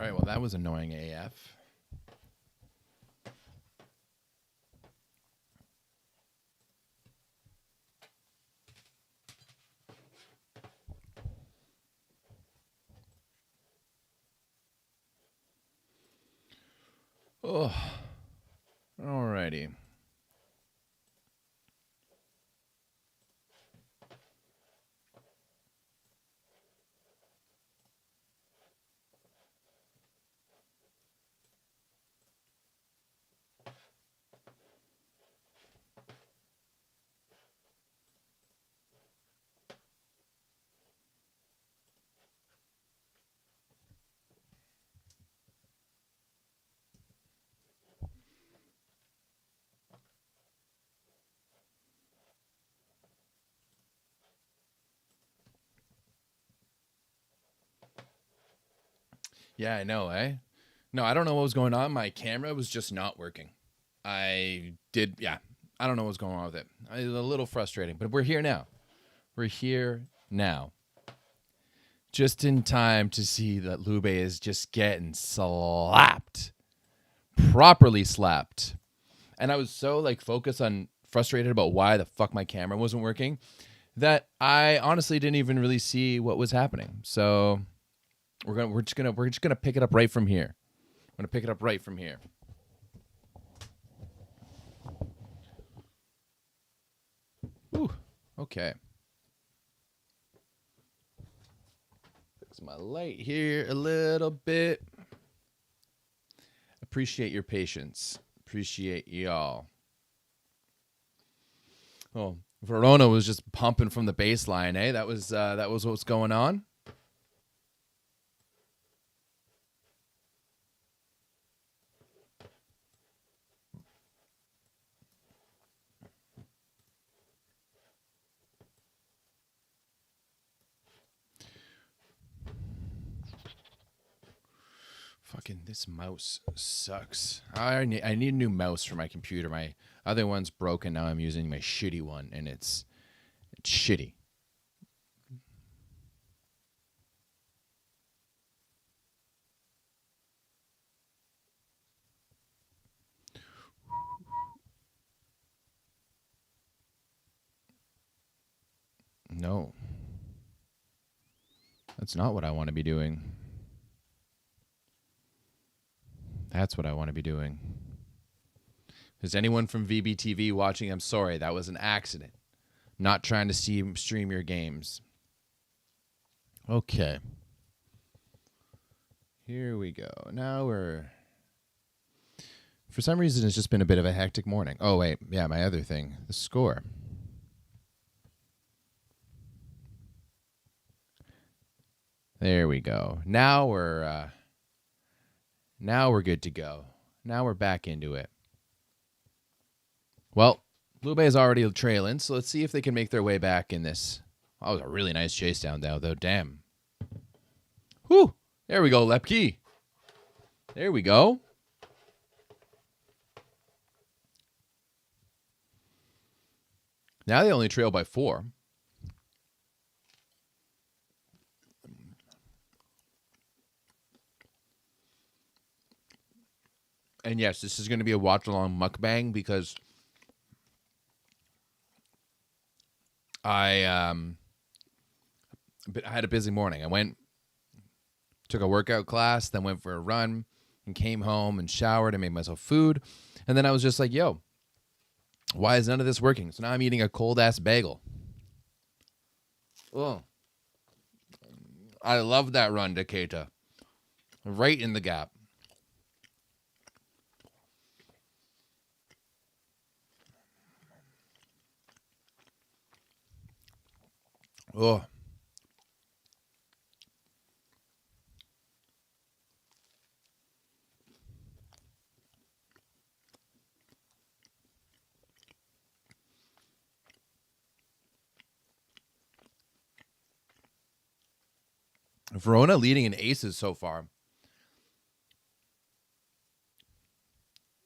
All right, well, that was annoying AF. Oh, alrighty. Yeah, I know, eh? No, I don't know what was going on. My camera was just not working. I don't know what's going on with it. It's a little frustrating, but we're here now. We're here now. Just in time to see that Lube is just getting slapped. Properly slapped. And I was so like focused on frustrated about why the fuck my camera wasn't working that I honestly didn't even really see what was happening. So we're just gonna pick it up right from here. I'm gonna pick it up right from here. Ooh, okay. Fix my light here a little bit. Appreciate your patience. Appreciate y'all. Oh, Verona was just pumping from the baseline, eh? That was what's going on. Fucking this mouse sucks. I need a new mouse for my computer. My other one's broken. Now I'm using my shitty one, and it's shitty. No. That's not what I want to be doing. That's what I want to be doing. Is anyone from VBTV watching? I'm sorry. That was an accident. Not trying to stream your games. Okay. Here we go. Now we're... For some reason, it's just been a bit of a hectic morning. Oh, wait. Yeah, my other thing. The score. There we go. Now we're good to go. Now we're back into it. Well, Lube is already trailing, so let's see if they can make their way back in this. Oh, that was a really nice chase down, though. Damn. Whew. There we go, Lepke. There we go. Now they only trail by 4. And yes, this is going to be a watch-along mukbang because I had a busy morning. I took a workout class, then went for a run, and came home and showered and made myself food. And then I was just like, yo, why is none of this working? So now I'm eating a cold-ass bagel. Oh, I love that run, Decatur. Right in the gap. Oh. Verona leading in aces so far.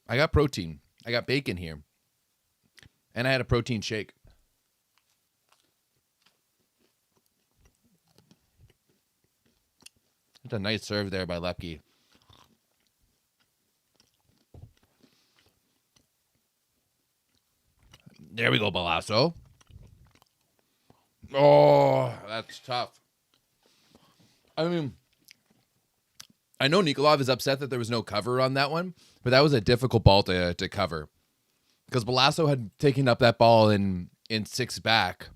I got protein. I got bacon here. And I had a protein shake. It's a nice serve there by Lepke. There we go, Balasso. Oh, that's tough. I mean, I know Nikolov is upset that there was no cover on that one, but that was a difficult ball to cover because Balasso had taken up that ball in 6 back.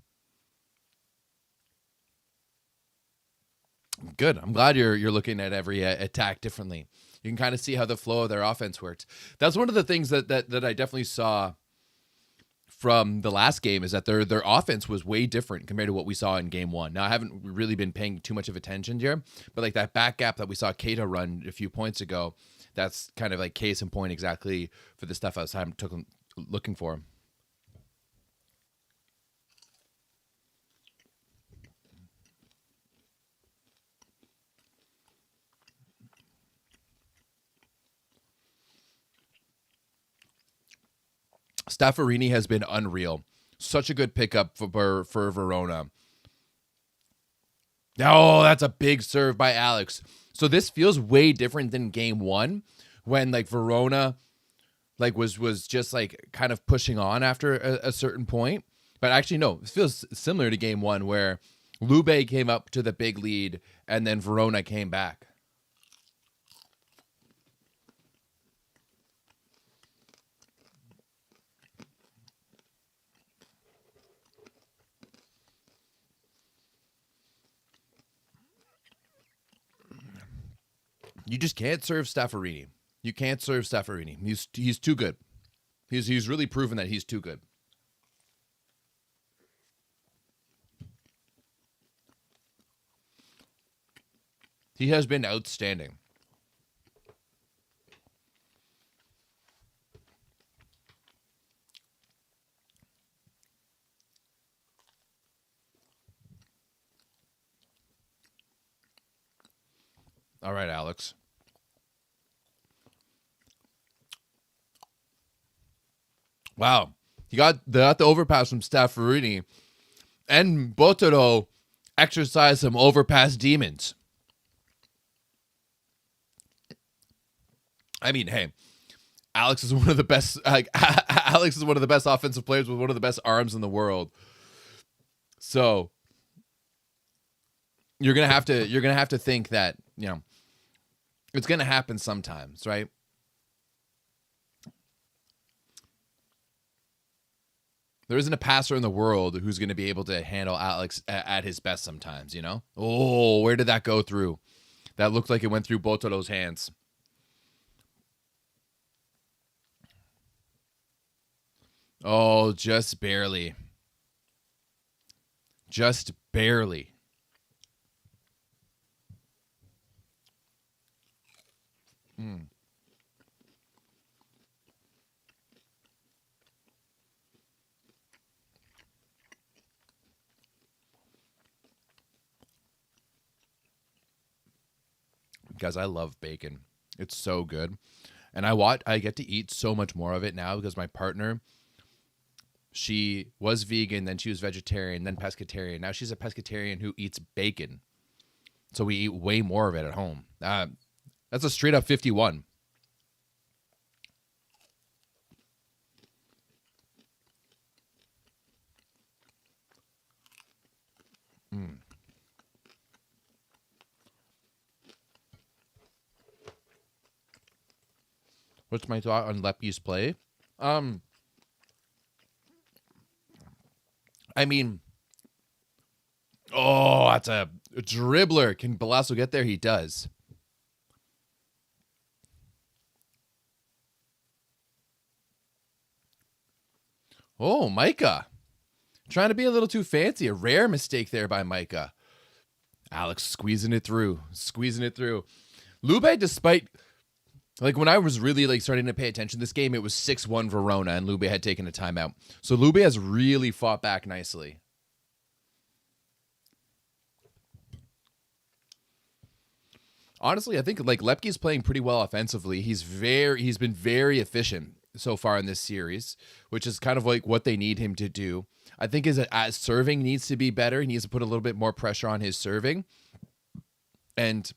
Good. I'm glad you're looking at every attack differently. You can kind of see how the flow of their offense worked. That's one of the things that I definitely saw from the last game is that their offense was way different compared to what we saw in game 1. Now, I haven't really been paying too much of attention here, but like that back gap that we saw Keita run a few points ago, that's kind of like case in point exactly for the stuff I was looking for. Staffarini has been unreal. Such a good pickup for Verona. Oh, that's a big serve by Alex. So this feels way different than game 1 when like Verona like was just like kind of pushing on after a certain point. But actually, no, it feels similar to game 1 where Lube came up to the big lead and then Verona came back. You just can't serve Staffarini. You can't serve Staffarini. He's too good. He's really proven that he's too good. He has been outstanding. All right, Alex. Wow. He got the overpass from Staffarini, and Botero exercised some overpass demons. I mean, hey, Alex is one of the best. Alex is one of the best offensive players with one of the best arms in the world. So you're gonna have to think that it's gonna happen sometimes, right? There isn't a passer in the world who's going to be able to handle Alex at his best sometimes, Oh, where did that go through? That looked like it went through Botero's hands. Oh, just barely. Just barely. Guys, I love bacon. It's so good. And I get to eat so much more of it now because my partner, she was vegan, then she was vegetarian, then pescatarian. Now she's a pescatarian who eats bacon. So we eat way more of it at home. That's a straight up 51. What's my thought on Lepke's play? I mean, that's a dribbler. Can Balasso get there? He does. Oh, Micah. Trying to be a little too fancy. A rare mistake there by Micah. Alex squeezing it through. Lube, despite... Like, when I was really, starting to pay attention to this game, it was 6-1 Verona, and Lube had taken a timeout. So Lube has really fought back nicely. Honestly, I think, Lepke's playing pretty well offensively. He's been very efficient so far in this series, which is kind of like what they need him to do. I think his serving needs to be better. He needs to put a little bit more pressure on his serving. And...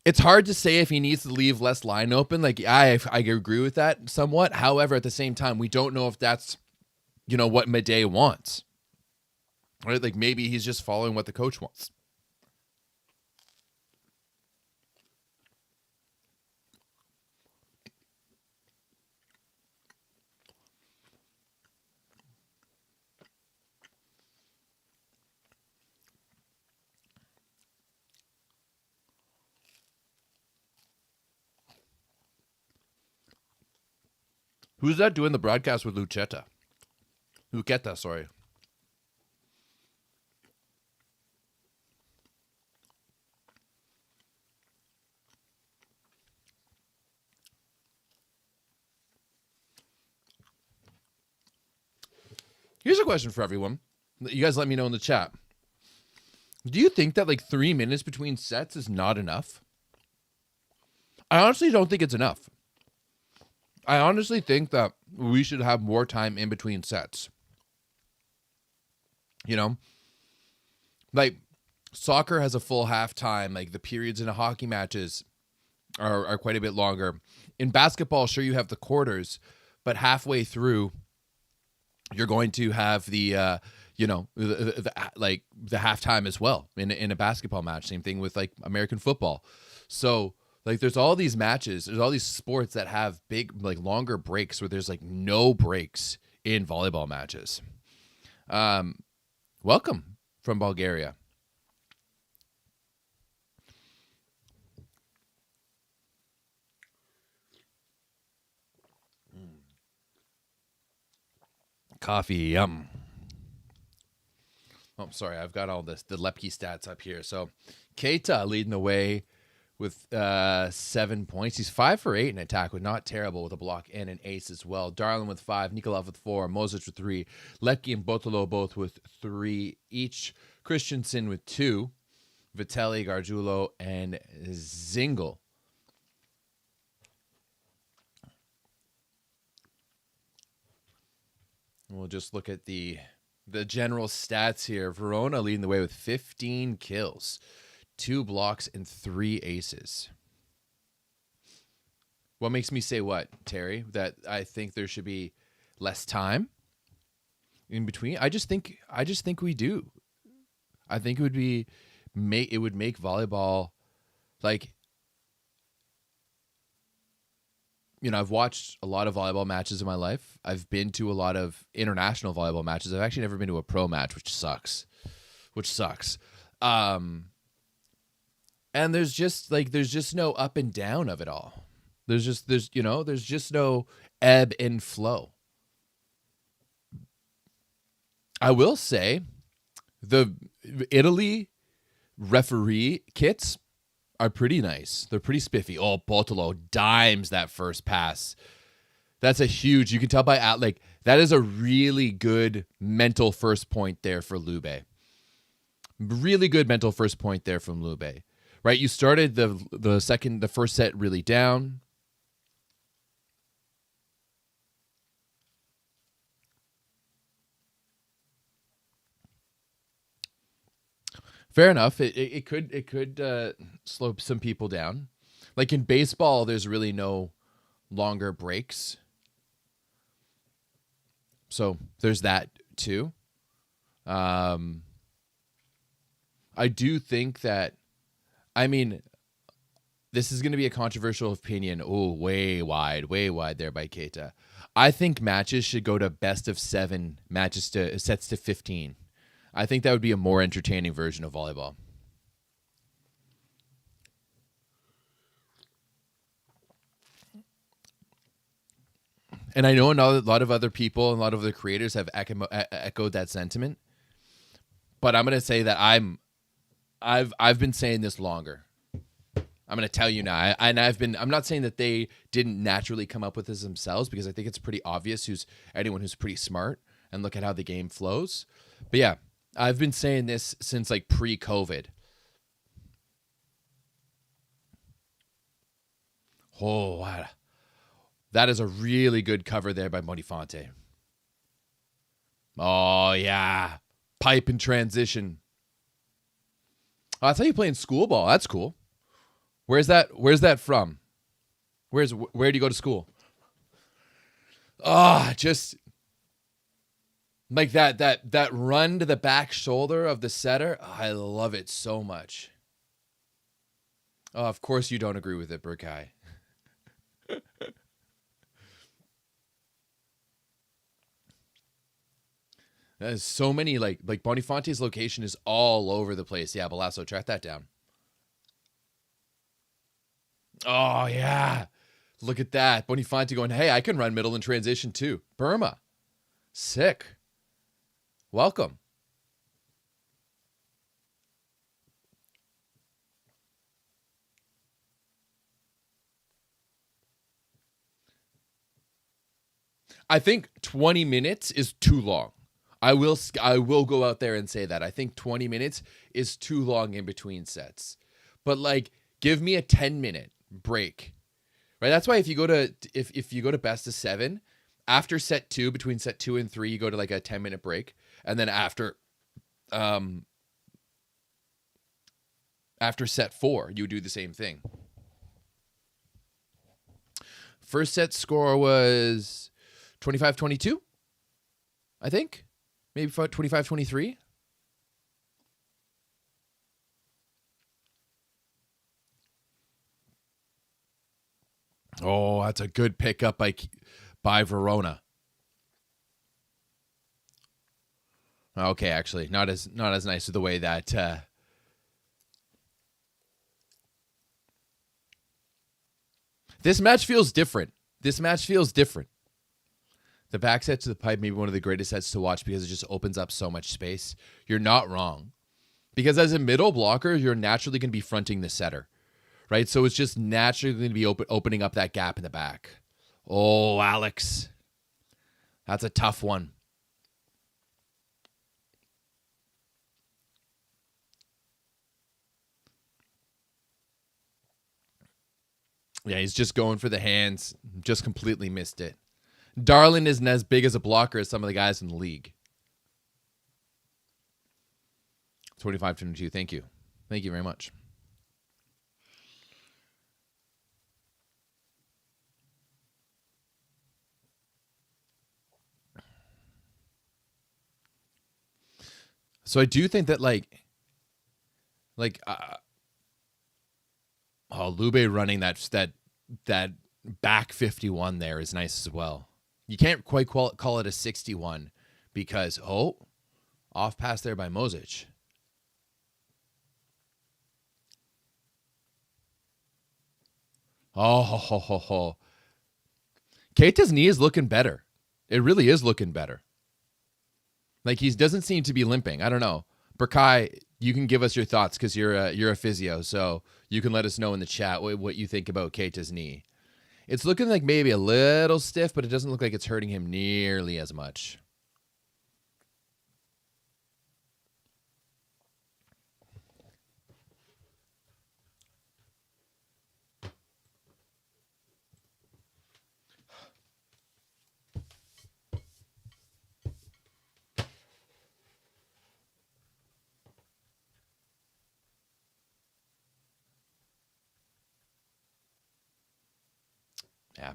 It's hard to say if he needs to leave less line open. Like, I agree with that somewhat. However, at the same time, we don't know if that's, what Madej wants. Right? Like, maybe he's just following what the coach wants. Who's that doing the broadcast with Lucheta? Luqueta, sorry. Here's a question for everyone. You guys let me know in the chat. Do you think that 3 minutes between sets is not enough? I honestly don't think it's enough. I honestly think that we should have more time in between sets. Soccer has a full halftime. The periods in hockey matches are quite a bit longer. In basketball, sure, you have the quarters, but halfway through, you're going to have the halftime as well in a basketball match. Same thing with American football. So there's all these matches, there's all these sports that have big longer breaks where there's no breaks in volleyball matches. Welcome from Bulgaria. Coffee, yum. Oh, sorry, I've got all the Lepke stats up here. So Keita leading the way with 7 points. He's 5 for 8 in attack, with not terrible with a block and an ace as well. Darlin with 5, Nikolov with 4, Mosic with 3, Lepke and Botolo both with 3 each. Christensen with 2, Vitelli, Gargiulo, and Zingle. We'll just look at the general stats here. Verona leading the way with 15 kills, 2 blocks, and 3 aces. What makes me say what, Terry? That I think there should be less time in between? I just think we do. I think it would make volleyball I've watched a lot of volleyball matches in my life. I've been to a lot of international volleyball matches. I've actually never been to a pro match, which sucks. And there's just no up and down of it all. There's just no ebb and flow. I will say the Italy referee kits are pretty nice. They're pretty spiffy. Oh, Botolo dimes that first pass. That's a huge, you can tell by that is a really good mental first point there for Lube. Really good mental first point there from Lube. Right? You started the first set really down. Fair enough. It could slow some people down. In baseball, there's really no longer breaks. So there's that too. I do think that, this is going to be a controversial opinion. Oh, way wide there by Keita. I think matches should go to best of 7 matches to sets to 15. I think that would be a more entertaining version of volleyball. And I know a lot of other people and a lot of other creators have echoed that sentiment. But I'm going to say that I've been saying this longer. I'm going to tell you now. I'm not saying that they didn't naturally come up with this themselves, because I think it's pretty obvious anyone who's pretty smart and look at how the game flows. But yeah, I've been saying this since pre-COVID. Oh, wow. That is a really good cover there by Monifonte. Oh, yeah. Pipe and transition. Oh, that's how you play in school ball. That's cool. Where's that from? Where do you go to school? Just like that run to the back shoulder of the setter. I love it so much. Oh, of course you don't agree with it, Burkai. There's so many like Bonifante's location is all over the place. Yeah, Balasso, track that down. Oh yeah. Look at that. Bonifanti going, hey, I can run middle in transition too. Burma. Sick. Welcome. I think 20 minutes is too long. I will go out there and say that. I think 20 minutes is too long in between sets. But like give me a 10-minute break. Right? That's why if you go to best of 7, after set 2, between set 2 and 3, you go to like a 10-minute break, and then after set 4, you do the same thing. First set score was 25-22, I think. Maybe 25-23. Oh, that's a good pickup by Verona. Okay, actually, not as nice as the way that this match feels different. The back set to the pipe may be one of the greatest sets to watch because it just opens up so much space. You're not wrong. Because as a middle blocker, you're naturally going to be fronting the setter. Right? So it's just naturally going to be opening up that gap in the back. Oh, Alex. That's a tough one. Yeah, he's just going for the hands. Just completely missed it. Darlin isn't as big as a blocker as some of the guys in the league. 25-22. Thank you. Thank you very much. So I do think that Lube running that back 51 there is nice as well. You can't quite call it a 61 because off pass there by Mozic. Oh, Keita's knee is looking better. It really is looking better. Like he doesn't seem to be limping. I don't know. Burkai, you can give us your thoughts because you're a physio, so you can let us know in the chat what you think about Keita's knee. It's looking like maybe a little stiff, but it doesn't look like it's hurting him nearly as much. Yeah.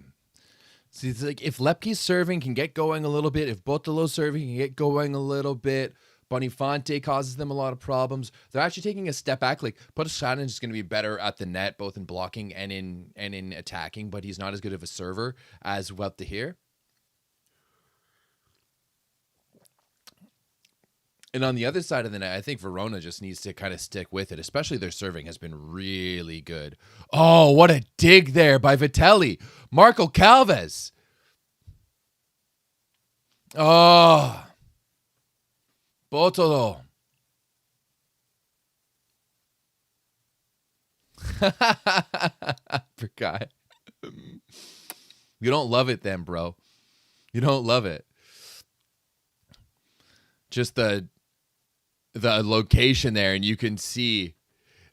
See, it's like if Lepke's serving can get going a little bit, if Botolo's serving can get going a little bit, Bonifanti causes them a lot of problems. They're actually taking a step back. Like Potoshanin is going to be better at the net, both in blocking and in attacking, but he's not as good of a server as Welp here. And on the other side of the net, I think Verona just needs to kind of stick with it, especially their serving has been really good. Oh, what a dig there by Vitelli. Marco Calves. Oh. Botolo. Forgot. You don't love it then, bro. You don't love it. Just the location there, and you can see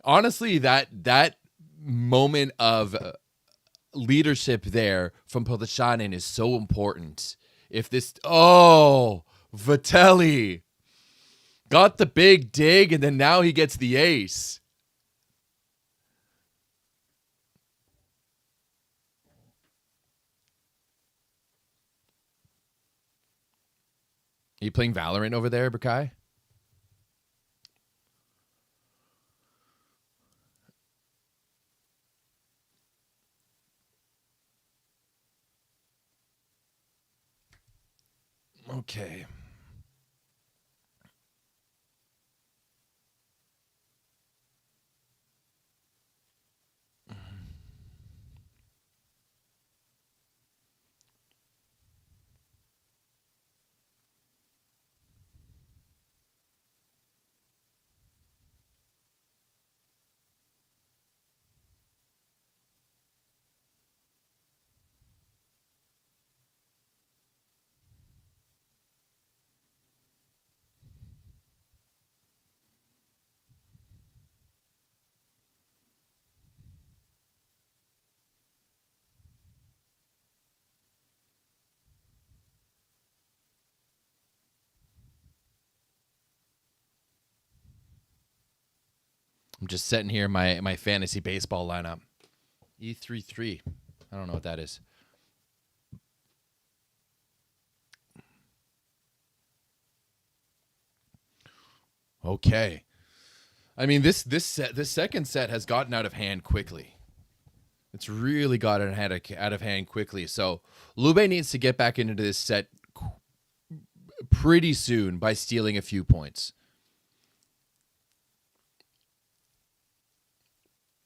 honestly that moment of leadership there from Potoshanin is so important. If this Vitelli got the big dig and then now he gets the ace. Are you playing Valorant over there, Bakai? Okay. I'm just setting here my fantasy baseball lineup. E33. I don't know what that is. Okay. I mean, this second set has gotten out of hand quickly. It's really gotten out of hand quickly. So Lube needs to get back into this set pretty soon by stealing a few points.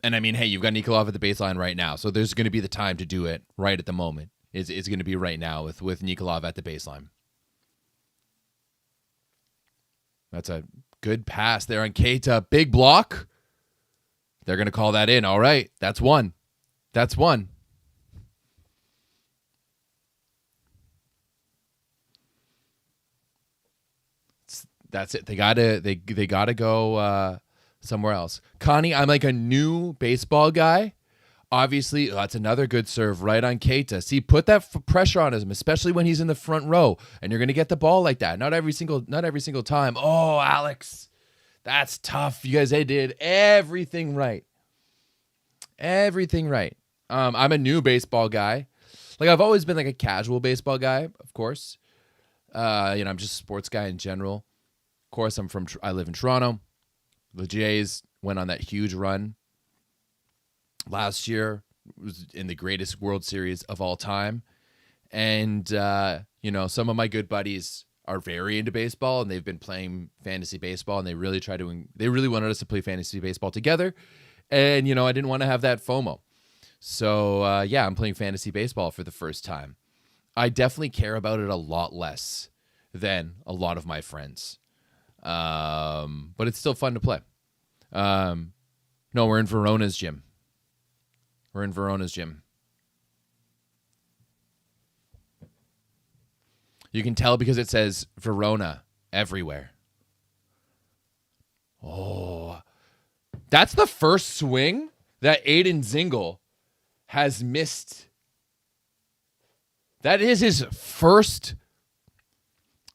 And I mean, hey, you've got Nikolov at the baseline right now, so there's going to be the time to do it right at the moment. It's going to be right now with Nikolov at the baseline. That's a good pass there on Keita. Big block. They're going to call that in. All right, that's one. That's one. That's it. They gotta go somewhere else. Connie, I'm like a new baseball guy. Obviously, that's another good serve right on Keita. See, put that pressure on him, especially when he's in the front row, and you're gonna get the ball like that. Not every single time. Oh, Alex, that's tough. You guys, they did everything right. Everything right. I'm a new baseball guy. Like I've always been like a casual baseball guy, of course. I'm just a sports guy in general. Of course, I live in Toronto. The Jays went on that huge run last year. It was in the greatest World Series of all time. And, some of my good buddies are very into baseball, and they've been playing fantasy baseball, and they really wanted us to play fantasy baseball together. And, I didn't want to have that FOMO. So, I'm playing fantasy baseball for the first time. I definitely care about it a lot less than a lot of my friends. But it's still fun to play. No, we're in Verona's gym. You can tell because it says Verona everywhere. Oh, that's the first swing that Aiden Zingle has missed. That is his first,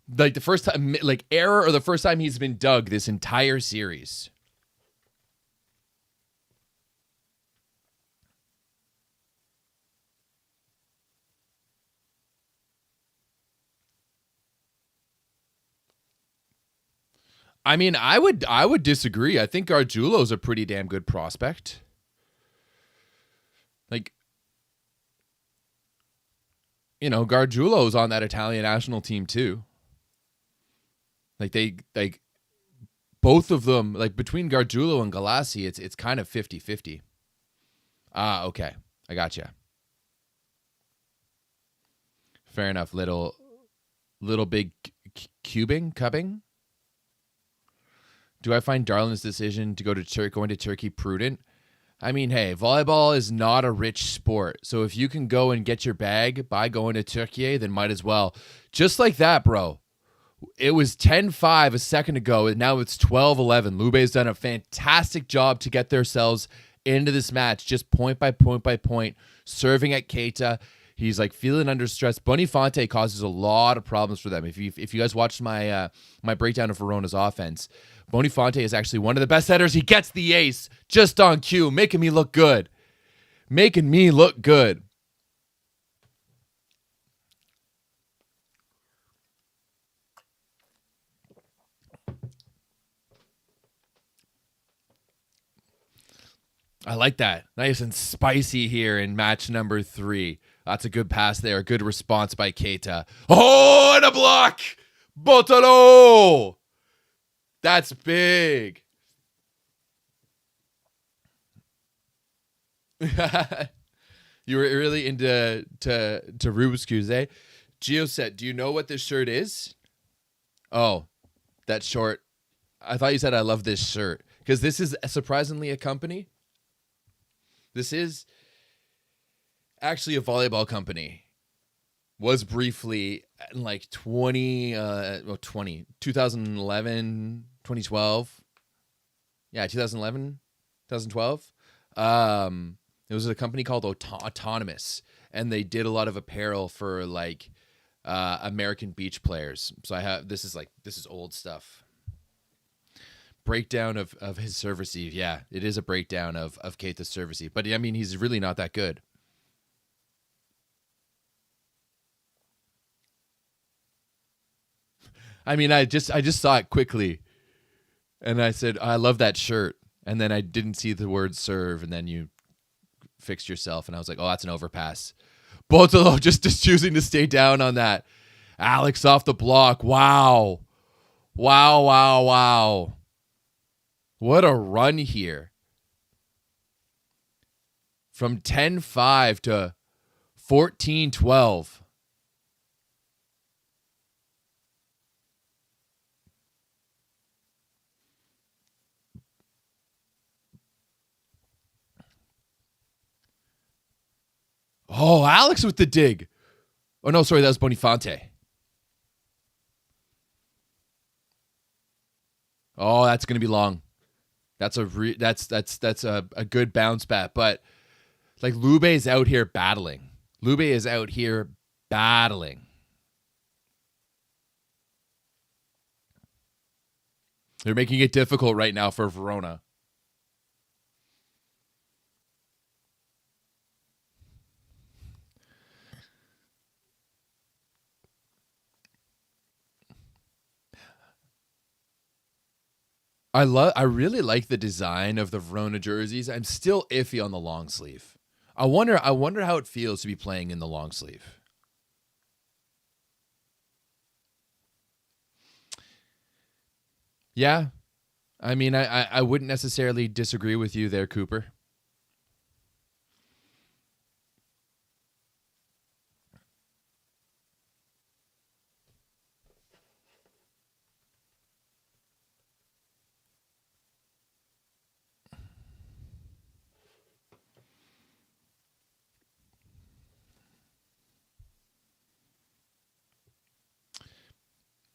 the first time, error, or the first time he's been dug this entire series. I mean, I would disagree. I think Gargiulo's a pretty damn good prospect. Gargiulo's on that Italian national team too. Both of them, between Gargiulo and Galassi, it's kind of 50-50. Ah, okay. I gotcha. Fair enough. Little big cubbing. Do I find Darlin's decision to going to Turkey prudent? I mean, hey, volleyball is not a rich sport. So if you can go and get your bag by going to Turkey, then might as well. Just like that, bro. It was 10-5 a second ago, and now it's 12-11. Lube's done a fantastic job to get themselves into this match, just point by point, serving at Keita. He's feeling under stress. Boniface causes a lot of problems for them. If you guys watched my breakdown of Verona's offense, Boniface is actually one of the best setters. He gets the ace just on cue, making me look good. I like that. Nice and spicy here in match number 3. That's a good pass there. A good response by Keita. Oh, and a block! Botolo! That's big. You were really into Rubik's Cubes, eh? Geoset, do you know what this shirt is? Oh, that short. I thought you said I love this shirt. Because this is surprisingly a company. This is actually a volleyball company. Was briefly in like 2011, 2012. Yeah, 2011, 2012. It was a company called Autonomous, and they did a lot of apparel for like American beach players. So this is old stuff. Breakdown of his serve receive. Yeah, it is a breakdown of Keita's serve receive. But I mean, he's really not that good. I mean, I just saw it quickly, and I said, I love that shirt. And then I didn't see the word serve, and then you fixed yourself, and I was like, oh, that's an overpass. Botolo just choosing to stay down on that. Alex off the block. Wow. Wow, wow, wow. What a run here. From 10-5 to 14-12. Oh, Alex with the dig. Oh, no, sorry, that was Boniface. Oh, that's going to be long. That's a good bounce back, but like Lube is out here battling. Lube is out here battling. They're making it difficult right now for Verona. I really like the design of the Verona jerseys. I'm still iffy on the long sleeve. I wonder how it feels to be playing in the long sleeve. Yeah. I mean, I wouldn't necessarily disagree with you there, Cooper.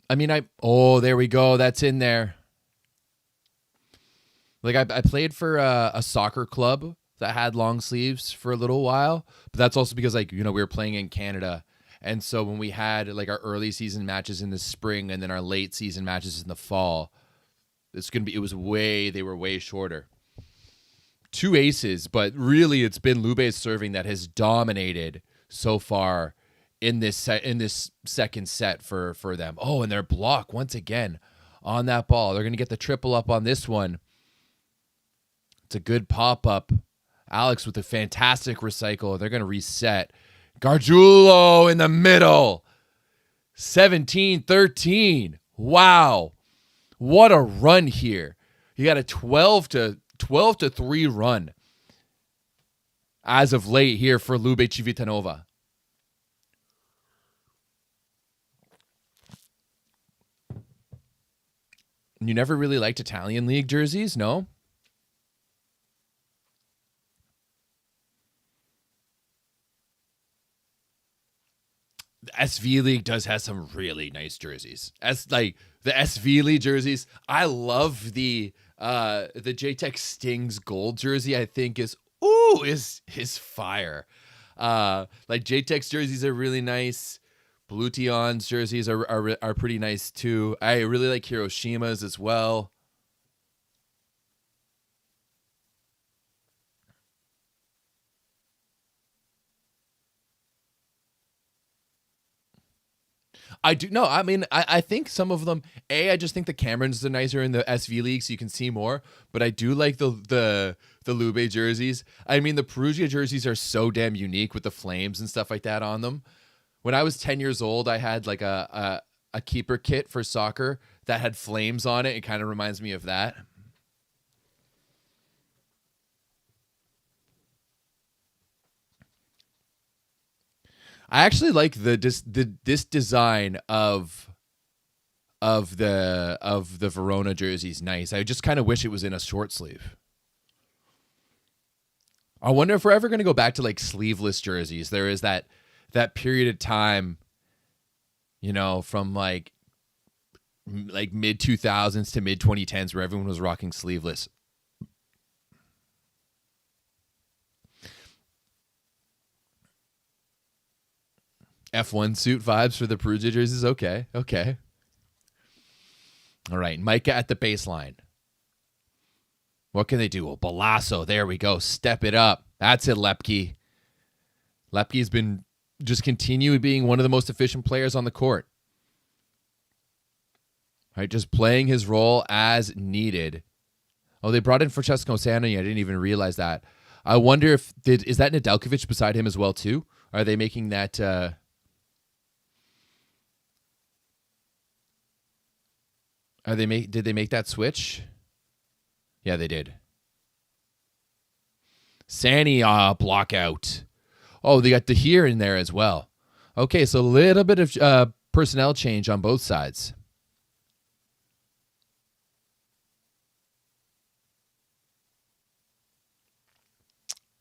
I mean, there we go. That's in there. Like I played for a soccer club that had long sleeves for a little while, but that's also because we were playing in Canada. And so when we had like our early season matches in the spring and then our late season matches in the fall, they were way shorter. 2 aces, but really it's been Lube's serving that has dominated so far in this second set for them. Oh, and their block once again on that ball. They're going to get the triple up on this one. It's a good pop-up. Alex with a fantastic recycle. They're going to reset. Gargiulo in the middle. 17-13. Wow. What a run here. You got a 12-3 run as of late here for Lube Civitanova. You never really liked Italian League jerseys, no? The SV League does have some really nice jerseys. The SV League jerseys. I love the JTech Stings gold jersey. I think is fire. Like JTech's jerseys are really nice. Blution's jerseys are pretty nice too. I really like Hiroshima's as well. I do. No, I mean, I think some of them, I just think the Camerons are nicer in the SV league so you can see more. But I do like the Lube jerseys. I mean, the Perugia jerseys are so damn unique with the flames and stuff like that on them. When I was 10 years old, I had like a keeper kit for soccer that had flames on it. It kind of reminds me of that. I actually like this design of the Verona jerseys. Nice. I just kind of wish it was in a short sleeve. I wonder if we're ever going to go back to like sleeveless jerseys. There is that period of time, from like mid 2000s to mid 2010s where everyone was rocking sleeveless. F1 suit vibes for the Perugia jerseys. Okay. All right, Micah at the baseline. What can they do? Oh, Balasso. There we go. Step it up. That's it, Lepke. Lepke's been just continuing being one of the most efficient players on the court. All right, just playing his role as needed. Oh, they brought in Francesco Sani. I didn't even realize that. I wonder if is that Nedeljkovic beside him as well too? Are they making that? Did they make that switch? Yeah, they did. Sani block out. Oh, they got Dahir in there as well. Okay, so a little bit of personnel change on both sides.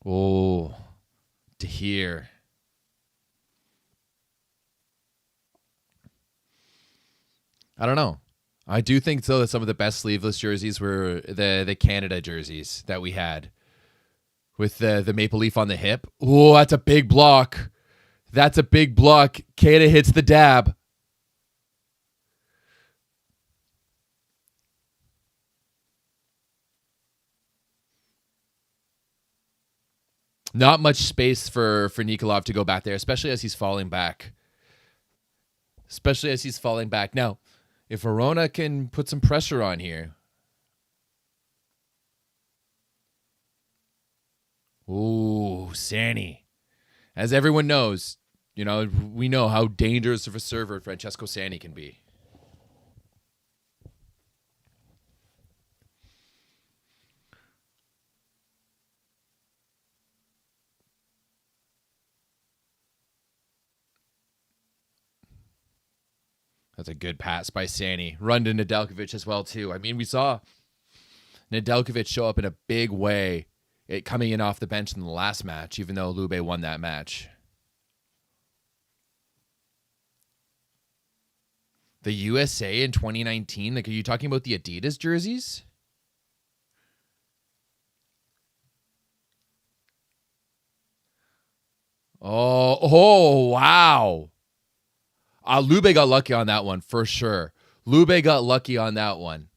Oh, Dahir. I don't know. I do think so that some of the best sleeveless jerseys were the Canada jerseys that we had with the maple leaf on the hip. Oh, that's a big block. That's a big block. Keita hits the dab. Not much space for Nikolov to go back there, especially as he's falling back. Now, if Verona can put some pressure on here. Ooh, Sani. As everyone knows, we know how dangerous of a server Francesco Sani can be. That's a good pass by Sani. Run to Nedeljkovic as well, too. I mean, we saw Nedeljkovic show up in a big way coming in off the bench in the last match, even though Lube won that match. The USA in 2019, are you talking about the Adidas jerseys? Oh, wow. Lube got lucky on that one, for sure. Lube got lucky on that one.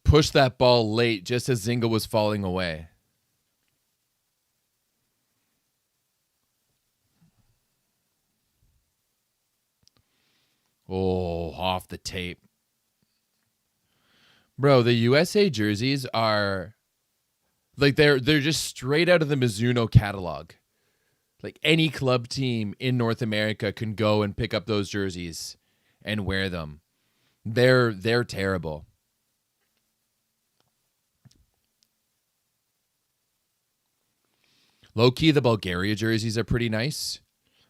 Pushed that ball late just as Zinga was falling away. Oh, off the tape. Bro, the USA jerseys are like they're just straight out of the Mizuno catalog. Like any club team in North America can go and pick up those jerseys and wear them. They're terrible. Low key, the Bulgaria jerseys are pretty nice.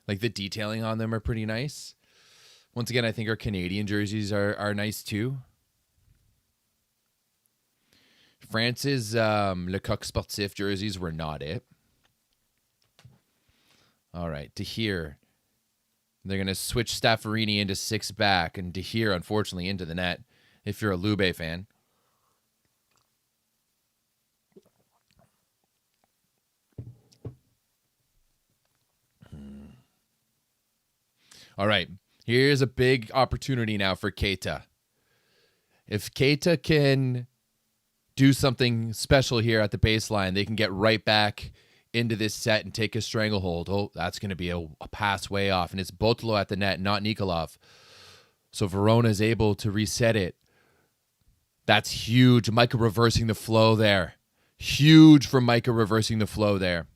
Like the detailing on them are pretty nice. Once again, I think our Canadian jerseys are nice too. France's Le Coq Sportif jerseys were not it. All right, Dahir. They're going to switch Staffarini into 6 back and Dahir, unfortunately, into the net if you're a Lube fan. All right, here's a big opportunity now for Keita. If Keita can do something special here at the baseline, they can get right back into this set and take a stranglehold. Oh, that's going to be a pass way off. And it's Botolo at the net, not Nikolov. So Verona is able to reset it. That's huge. Micah reversing the flow there. Huge for Micah reversing the flow there.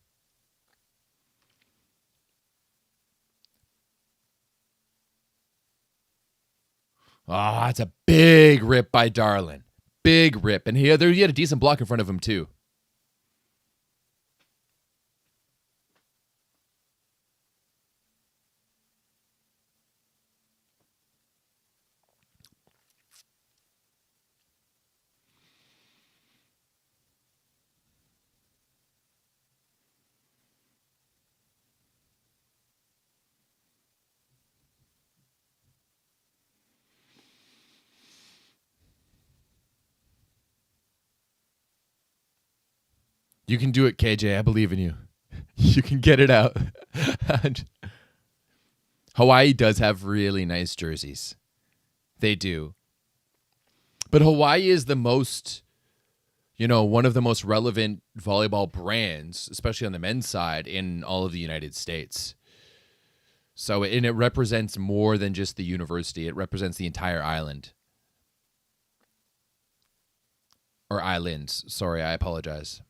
Oh, that's a big rip by Darlin. Big rip. And he had a decent block in front of him, too. You can do it, KJ. I believe in you. You can get it out. Hawaii does have really nice jerseys. They do. But Hawaii is the most, one of the most relevant volleyball brands, especially on the men's side, in all of the United States. So, and it represents more than just the university. It represents the entire island. Or islands. Sorry, I apologize.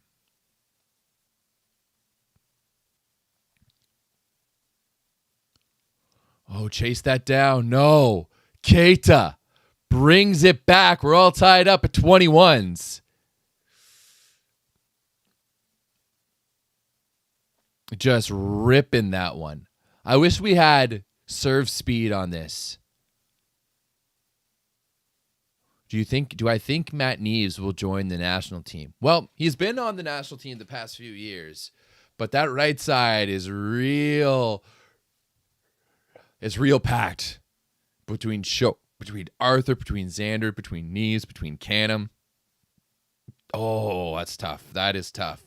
Oh, chase that down. No. Keita brings it back. We're all tied up at 21s. Just ripping that one. I wish we had serve speed on this. Do I think Matt Neves will join the national team? Well, he's been on the national team the past few years, but that right side is real. It's real packed between Arthur, between Xander, between Neves, between Canham. Oh, that's tough. That is tough.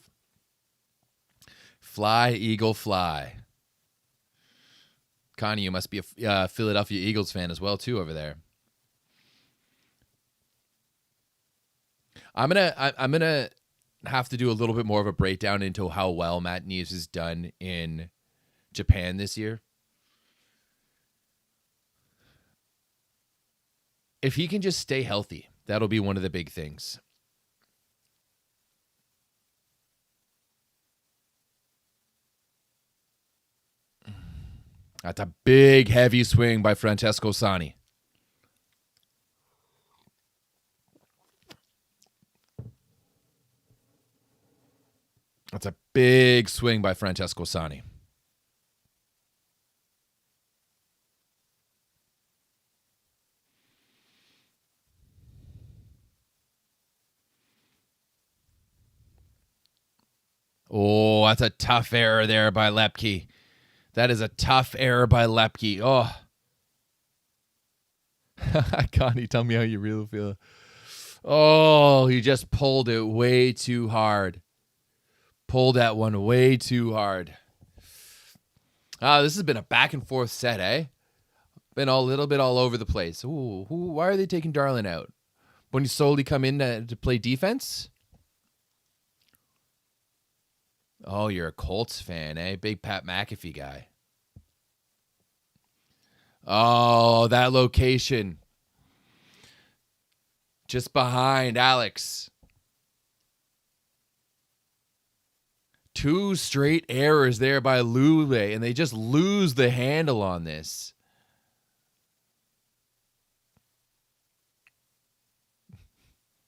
Fly, Eagle, fly. Connie, you must be a Philadelphia Eagles fan as well, too, over there. I'm gonna have to do a little bit more of a breakdown into how well Matt Neves has done in Japan this year. If he can just stay healthy, that'll be one of the big things. That's a big, heavy swing by Francesco Sani. That's a big swing by Francesco Sani. Oh, that's a tough error there by Lepke. That is a tough error by Lepke. Oh. Connie, tell me how you really feel. Oh, he just pulled it way too hard. Pulled that one way too hard. This has been a back and forth set, eh? Been a little bit all over the place. Ooh, why are they taking Darlin out? When you solely come in to play defense? Oh, you're a Colts fan, eh? Big Pat McAfee guy. Oh, that location. Just behind Alex. 2 straight errors there by Lube, and they just lose the handle on this.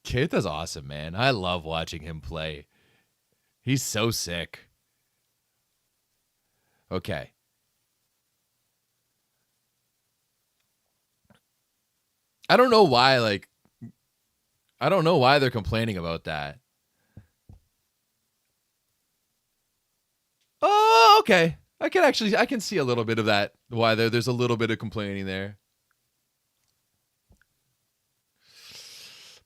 Keita's awesome, man. I love watching him play. He's so sick. Okay. I don't know why they're complaining about that. Oh, okay. I can see a little bit of that. Why there's a little bit of complaining there.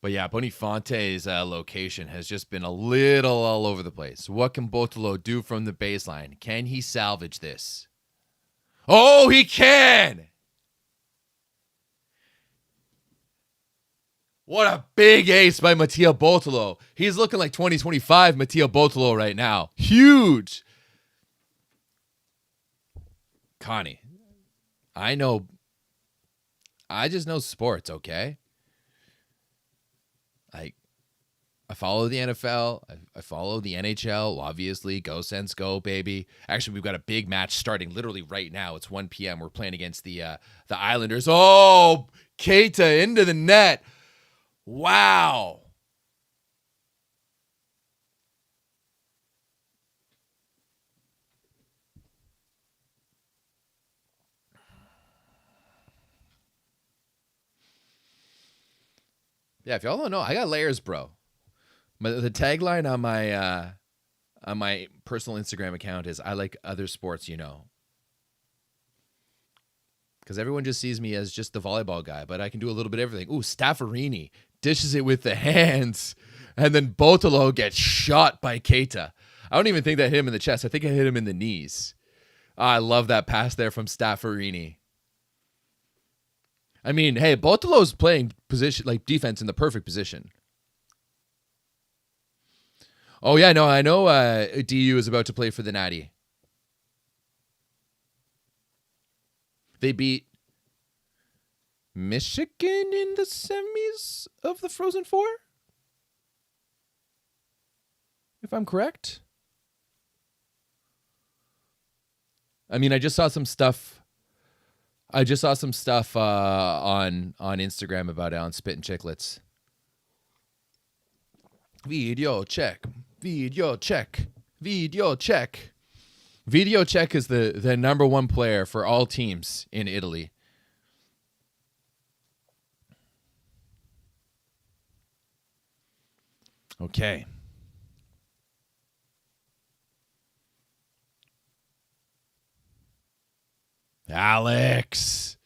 But yeah, Bonifante's location has just been a little all over the place. What can Botolo do from the baseline? Can he salvage this? Oh, he can! What a big ace by Mattia Botolo. He's looking like 2025 Mattia Botolo right now. Huge. Connie, I just know sports, okay? Like, I follow the NFL. I follow the NHL, obviously. Go Sens go, baby. Actually, we've got a big match starting literally right now. It's 1 p.m. We're playing against the Islanders. Oh, Keita into the net. Wow. Yeah, if y'all don't know, I got layers, bro. The tagline on my personal Instagram account is I like other sports, you know. Because everyone just sees me as just the volleyball guy, but I can do a little bit of everything. Ooh, Staffarini dishes it with the hands, and then Botolo gets shot by Keita. I don't even think that hit him in the chest. I think I hit him in the knees. I love that pass there from Staffarini. I mean, hey, Botolo's playing position like defense in the perfect position. Oh yeah, no, I know. DU is about to play for the Natty. They beat Michigan in the semis of the Frozen Four, if I'm correct. I mean, I just saw some stuff on Instagram about it on Spit and Chicklets. Video check. Video check. Video check. Video check is the number one player for all teams in Italy. Okay. Alex.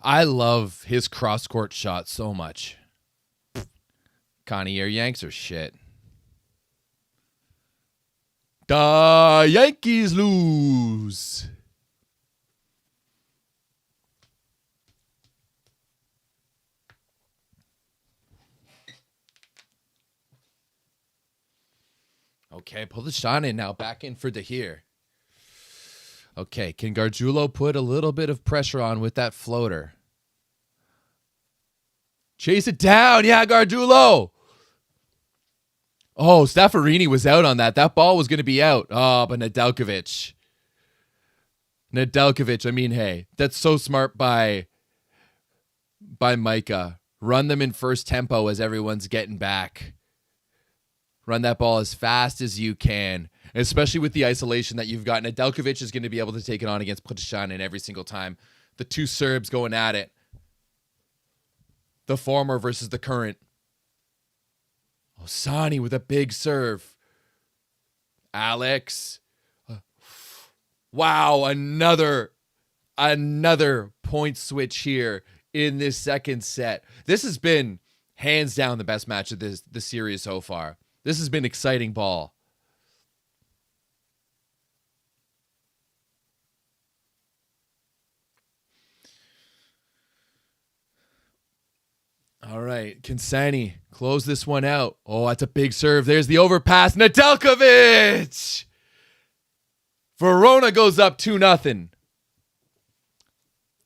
I love his cross-court shot so much. Connie, your Yanks are shit. The Yankees lose. Okay, pull the shot in now. Back in for the here. Okay, can Gargiulo put a little bit of pressure on with that floater? Chase it down. Yeah, Gargiulo. Oh, Staffarini was out on that. That ball was going to be out. Oh, but Nedeljkovic. I mean, hey, that's so smart by Micah. Run them in first tempo as everyone's getting back. Run that ball as fast as you can, especially with the isolation that you've got. Nedeljkovic is going to be able to take it on against Potishanin every single time. The two Serbs going at it. The former versus the current. Osani with a big serve. Alex. Wow, another point switch here in this second set. This has been hands down the best match of the series so far. This has been exciting ball. All right, Consani, close this one out. Oh, that's a big serve. There's the overpass. Nedeljkovic! Verona goes up 2-0.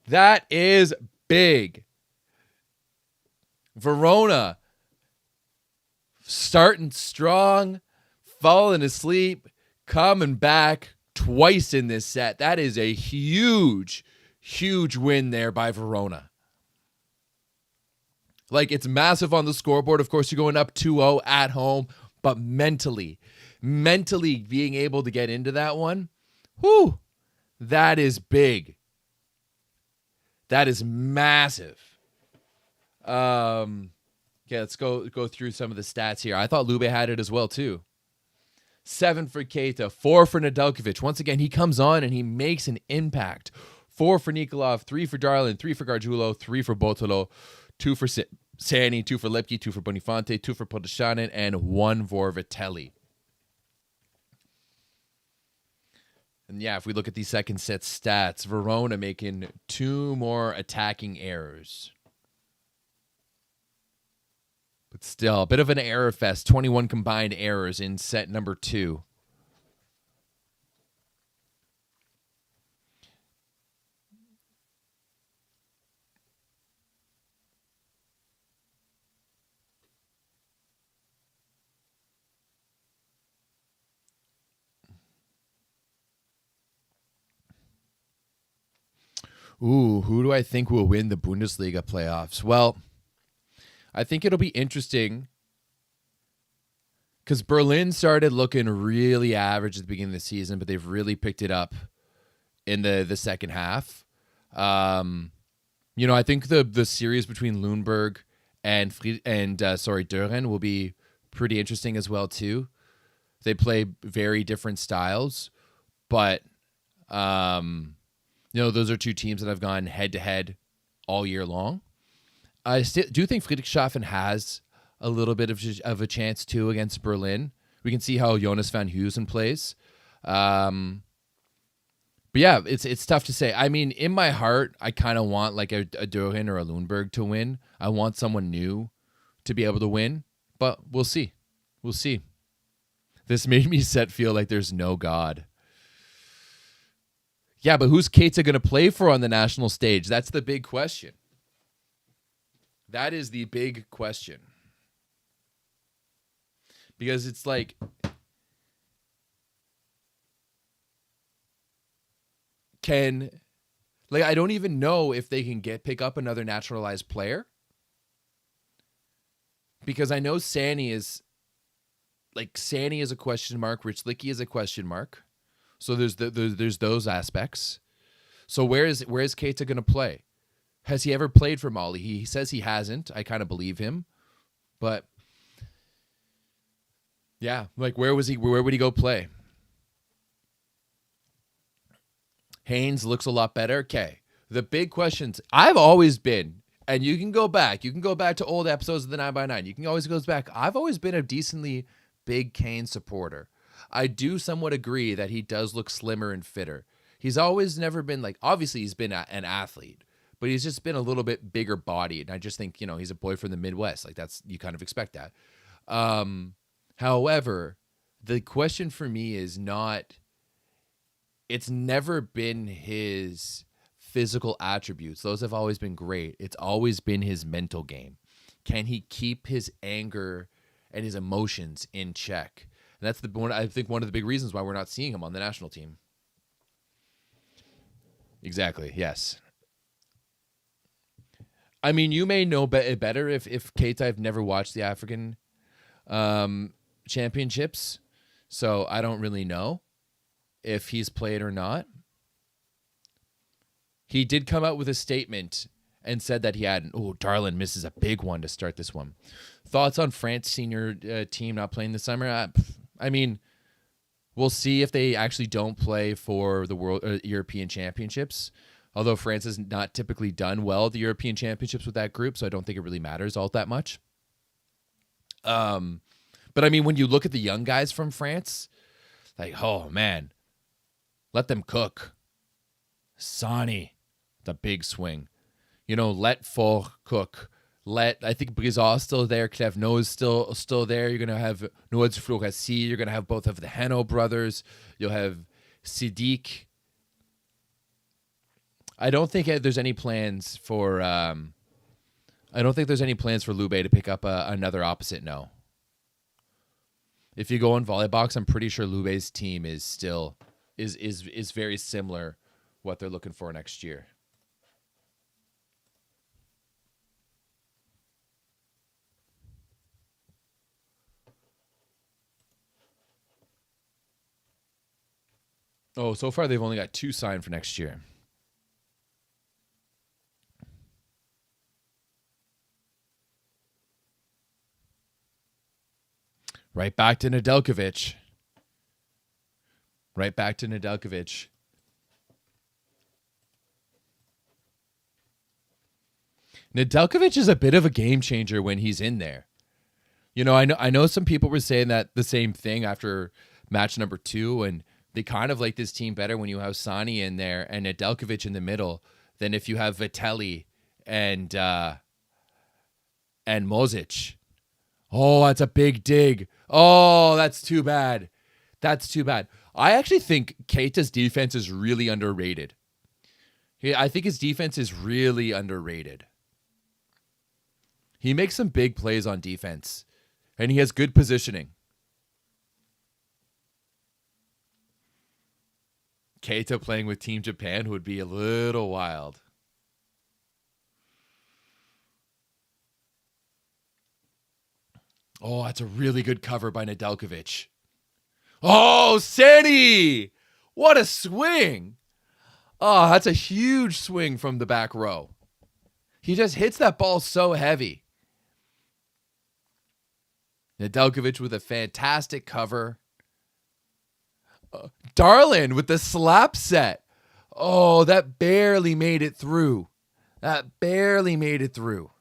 That is big. Verona starting strong, falling asleep, coming back twice in this set. That is a huge, huge win there by Verona. Like, it's massive on the scoreboard. Of course, you're going up 2-0 at home, but mentally being able to get into that one, whew, that is big. That is massive. Okay, let's go through some of the stats here. I thought Lube had it as well, too. 7 for Keita, 4 for Nedeljkovic. Once again, he comes on and he makes an impact. 4 for Nikolov, 3 for Darlin, 3 for Gargiulo, 3 for Botolo, 2 for Sani, 2 for Lipke, 2 for Bonifonte, 2 for Potishanin, and 1 for Vitelli. And yeah, if we look at the second set stats, Verona making 2 more attacking errors. But still, a bit of an error fest. 21 combined errors in set number 2. Ooh, who do I think will win the Bundesliga playoffs? Well, I think it'll be interesting because Berlin started looking really average at the beginning of the season, but they've really picked it up in the second half. I think the series between Lundberg and Dören will be pretty interesting as well too. They play very different styles, but those are two teams that have gone head to head all year long. I still do think Friedrichshafen has a little bit of a chance too against Berlin. We can see how Jonas van Heusen plays. But yeah, it's tough to say. I mean, in my heart, I kind of want like a Dören or a Lundberg to win. I want someone new to be able to win, but we'll see. We'll see. This made me feel like there's no God. Yeah, but who's Keita going to play for on the national stage? That's the big question. That is the big question. Because it's like, I don't even know if they can pick up another naturalized player. Because I know Sani is a question mark. Rich Licky is a question mark. So there's those aspects. So where is Keita going to play? Has he ever played for Mali? He says he hasn't. I kind of believe him. But yeah, like where would he go play? Haynes looks a lot better. Okay. The big questions I've always been, and you can go back to old episodes of the 9x9. You can always go back. I've always been a decently big Kane supporter. I do somewhat agree that he does look slimmer and fitter. He's always never been obviously he's been an athlete, but he's just been a little bit bigger bodied. And I just think, he's a boy from the Midwest. You kind of expect that. However, the question for me is it's never been his physical attributes. Those have always been great. It's always been his mental game. Can he keep his anger and his emotions in check? And that's I think one of the big reasons why we're not seeing him on the national team. Exactly. Yes. I mean, you may know better if Keita. I've never watched the African championships, so I don't really know if he's played or not. He did come out with a statement and said that he had, Darlin misses a big one to start this one. Thoughts on France senior team not playing this summer? I mean, we'll see if they actually don't play for the World European Championships. Although France has not typically done well at the European Championships with that group, so I don't think it really matters all that much. But I mean, when you look at the young guys from France, oh man, let them cook. Sani, the big swing. Let Faure cook. I think Brizard is still there. Clevenot is still there. You're going to have Noël Floressi. You're going to have both of the Heno brothers. You'll have Siddiq. I don't think there's any plans for Lube to pick up another opposite no. If you go on Volleybox, I'm pretty sure Lube's team is still is very similar what they're looking for next year. Oh, so far they've only got 2 signed for next year. Right back to Nedeljkovic. Nedeljkovic is a bit of a game changer when he's in there. I know some people were saying that the same thing after match number 2, and they kind of like this team better when you have Sani in there and Nedeljkovic in the middle than if you have Vitelli and Mozic. Oh, that's a big dig. Oh, that's too bad. That's too bad. I actually think Keita's defense is really underrated. I think his defense is really underrated. He makes some big plays on defense, and he has good positioning. Keita playing with Team Japan would be a little wild. Oh, that's a really good cover by Nedeljkovic. Oh, City! What a swing! Oh, that's a huge swing from the back row. He just hits that ball so heavy. Nedeljkovic with a fantastic cover. Darlin with the slap set. Oh, that barely made it through. That barely made it through.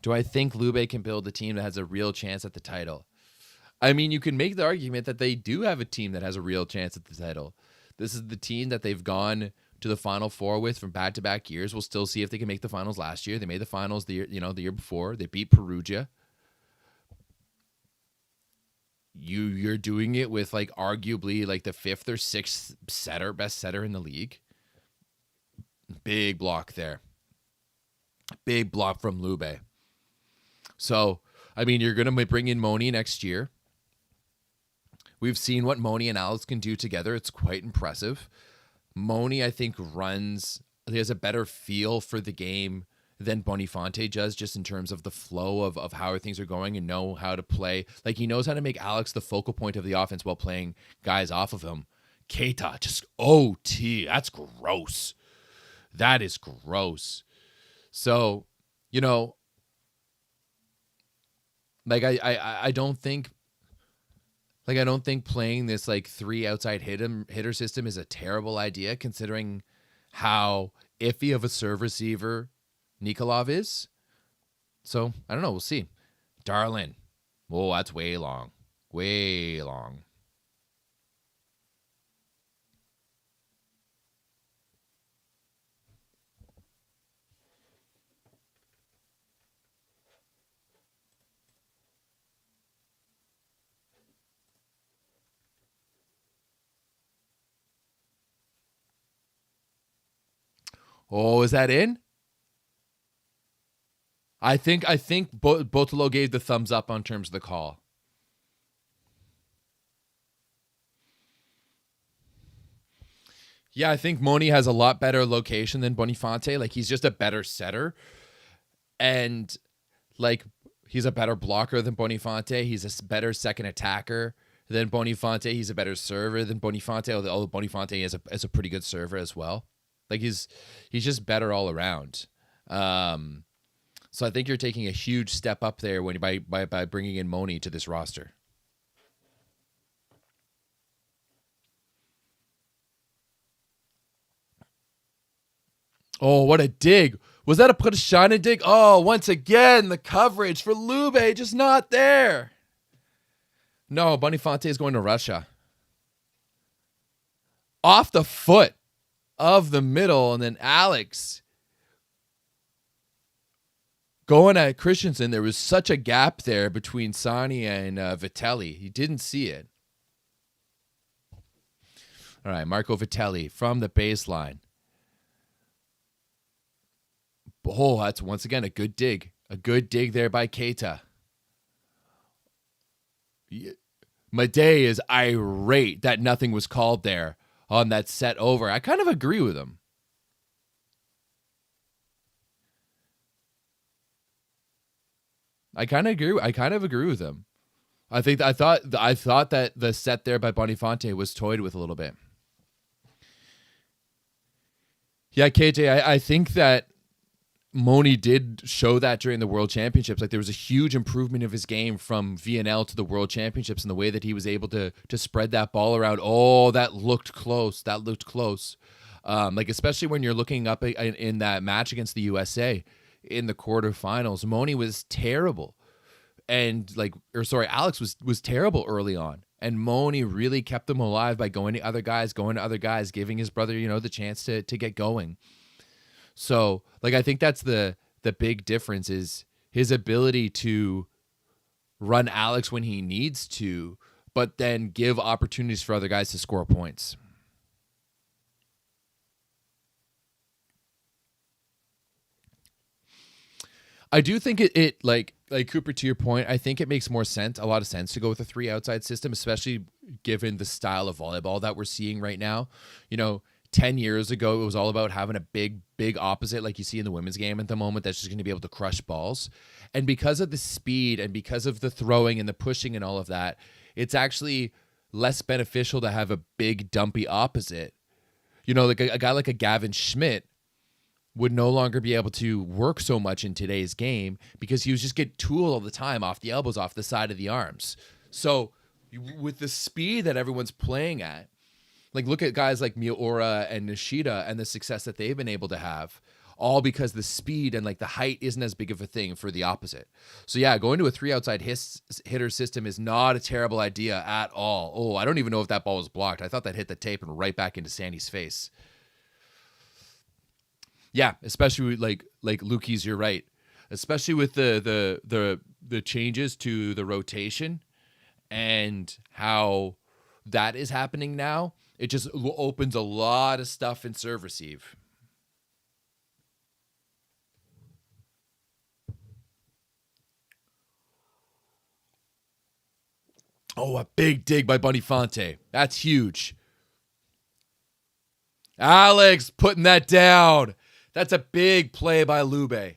Do I think Lube can build a team that has a real chance at the title? I mean, you can make the argument that they do have a team that has a real chance at the title. This is the team that they've gone to the Final Four with from back-to-back years. We'll still see if they can make the finals last year. They made the finals the year before. They beat Perugia. You're doing it with like arguably like the fifth or sixth best setter in the league. Big block there. Big block from Lube. So, I mean, you're going to bring in Moni next year. We've seen what Moni and Alex can do together. It's quite impressive. Moni, I think, he has a better feel for the game than Boniface does, just in terms of the flow of how things are going and know how to play. Like, he knows how to make Alex the focal point of the offense while playing guys off of him. Keita, just OT. That's gross. That is gross. So, like I don't think playing this like 3 outside hitter system is a terrible idea, considering how iffy of a serve receiver Nikolov is. So I don't know. We'll see. Darlin. Oh, that's way long. Way long. Oh, is that in? I think Botolo gave the thumbs up on terms of the call. Yeah, I think Moni has a lot better location than Boniface. Like, he's just a better setter. And, like, he's a better blocker than Boniface. He's a better second attacker than Boniface. He's a better server than Boniface, although Boniface is a pretty good server as well. Like, he's just better all around. So I think you're taking a huge step up there by bringing in Moni to this roster. Oh, what a dig. Was that a Prashana dig? Oh, once again, the coverage for Lube just not there. No, Boniface is going to Russia. Off the foot of the middle, and then Alex going at Christensen. There was such a gap there between Sani and Vitelli. He didn't see it. All right, Marco Vitelli from the baseline. Oh, that's once again a good dig. A good dig there by Keita. Madej is irate that nothing was called there on that set over. I kind of agree with him. I kind of agree with him. I thought that the set there by Boniface was toyed with a little bit. Yeah, KJ, I think that Moni did show that during the World Championships. Like, there was a huge improvement of his game from VNL to the World Championships, and the way that he was able to spread that ball around. Oh, that looked close. Like, especially when you're looking up in that match against the USA in the quarterfinals, Moni was terrible. And Alex was terrible early on. And Moni really kept them alive by going to other guys, giving his brother, the chance to get going. So, like, I think that's the big difference is his ability to run Alex when he needs to, but then give opportunities for other guys to score points. I do think it like Cooper, to your point, I think it makes a lot of sense to go with a 3 outside system, especially given the style of volleyball that we're seeing right now. 10 years ago, it was all about having a big opposite like you see in the women's game at the moment that's just going to be able to crush balls. And because of the speed and because of the throwing and the pushing and all of that, it's actually less beneficial to have a big dumpy opposite. Like a guy like a Gavin Schmidt would no longer be able to work so much in today's game because he was just get tooled all the time off the elbows, off the side of the arms. So with the speed that everyone's playing at, like look at guys like Miura and Nishida and the success that they've been able to have, all because the speed and like the height isn't as big of a thing for the opposite. So yeah, going to a 3 outside hitter system is not a terrible idea at all. Oh, I don't even know if that ball was blocked. I thought that hit the tape and right back into Sandy's face. Yeah, especially like Lukey's, you're right. Especially with the changes to the rotation and how that is happening now, it just opens a lot of stuff in serve receive. Oh, a big dig by Boniface. That's huge. Alex putting that down. That's a big play by Lube.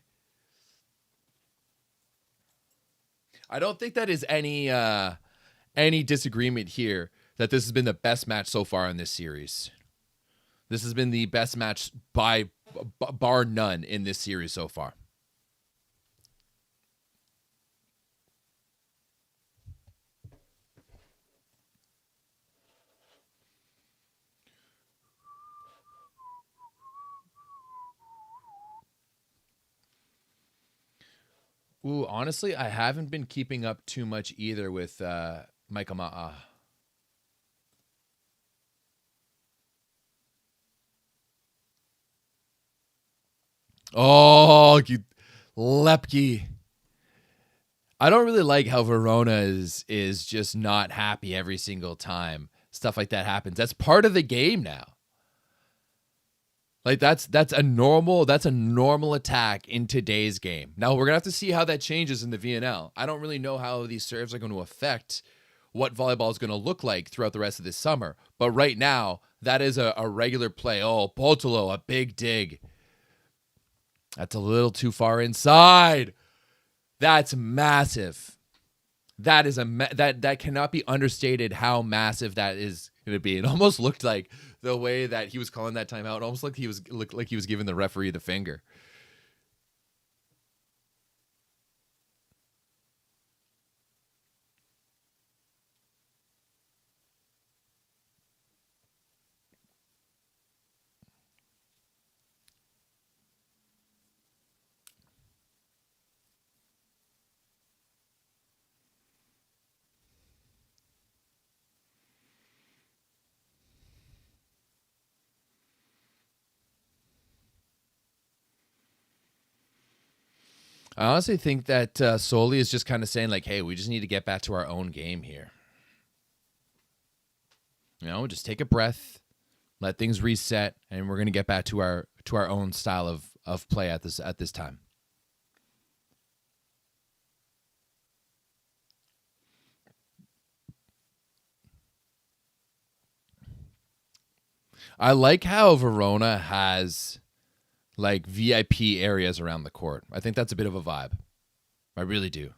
I don't think that is any disagreement here that this has been the best match so far in this series. This has been the best match by bar none in this series so far. Ooh, honestly, I haven't been keeping up too much either with Micah Ma'a. Oh, you Lepke. I don't really like how Verona is just not happy every single time stuff like that happens. That's part of the game now. Like that's a normal attack in today's game. Now we're gonna have to see how that changes in the VNL. I don't really know how these serves are going to affect what volleyball is going to look like throughout the rest of this summer. But right now, that is a regular play. Oh, Poltolo, a big dig. That's a little too far inside. That's massive. That is that cannot be understated how massive that is going to be. It almost looked like the way that he was calling that timeout, almost like he was giving the referee the finger. I honestly think that Soli is just kind of saying like, hey, we just need to get back to our own game here. Just take a breath, let things reset, and we're going to get back to our own style of play at this time. I like how Verona has like VIP areas around the court. I think that's a bit of a vibe. I really do.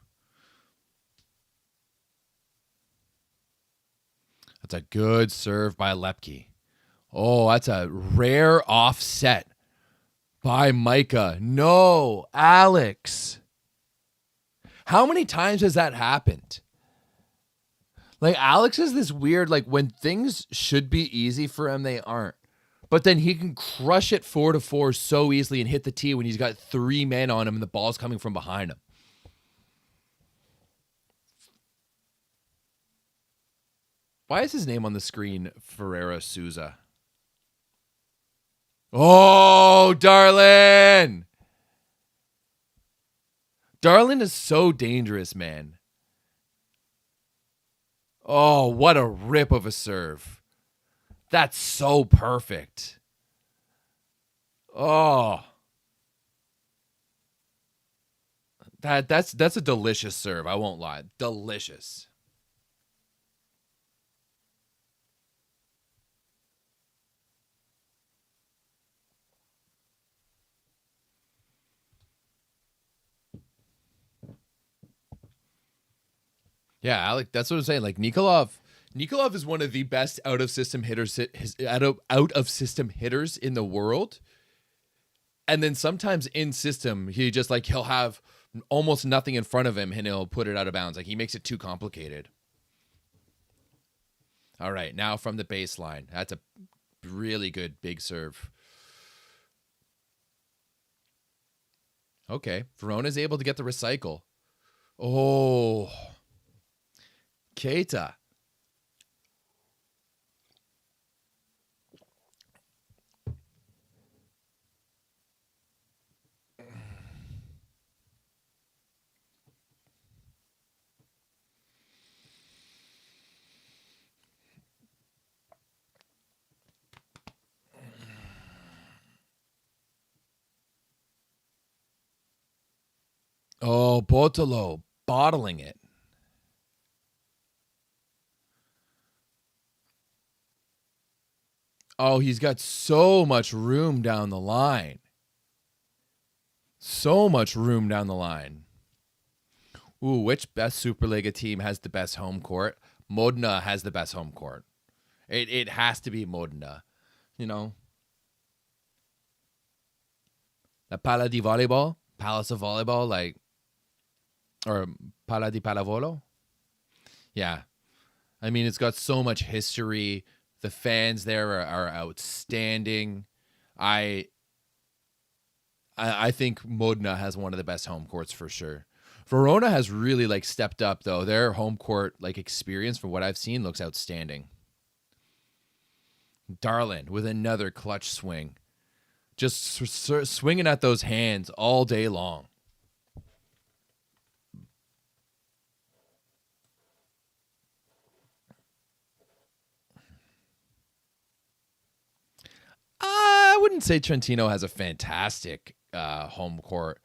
That's a good serve by Lepke. Oh, that's a rare offset by Micah. No, Alex. How many times has that happened? Like, Alex is this weird, like, when things should be easy for him, they aren't. But then he can crush it 4-4 so easily and hit the tee when he's got 3 men on him and the ball's coming from behind him. Why is his name on the screen Ferreira Souza? Oh, Darlin! Darlin is so dangerous, man. Oh, what a rip of a serve. That's so perfect. Oh. That's a delicious serve, I won't lie. Delicious. Yeah, Alec, that's what I'm saying. Like Nikolov is one of the best out of system hitters out of system hitters in the world. And then sometimes in system, he'll have almost nothing in front of him and he'll put it out of bounds. Like he makes it too complicated. All right, now from the baseline. That's a really good big serve. Okay, Verona's able to get the recycle. Oh, Keita. Oh, Botolo bottling it. Oh, he's got so much room down the line. So much room down the line. Ooh, which best Superliga team has the best home court? Modena has the best home court. It has to be Modena. You know? The Pala di Volleyball? Palace of Volleyball, like, or Pala di Pallavolo? Yeah. I mean, it's got so much history. The fans there are outstanding. I think Modena has one of the best home courts for sure. Verona has really like stepped up though. Their home court like experience from what I've seen looks outstanding. Darlin with another clutch swing. Just swinging at those hands all day long. I wouldn't say Trentino has a fantastic home court.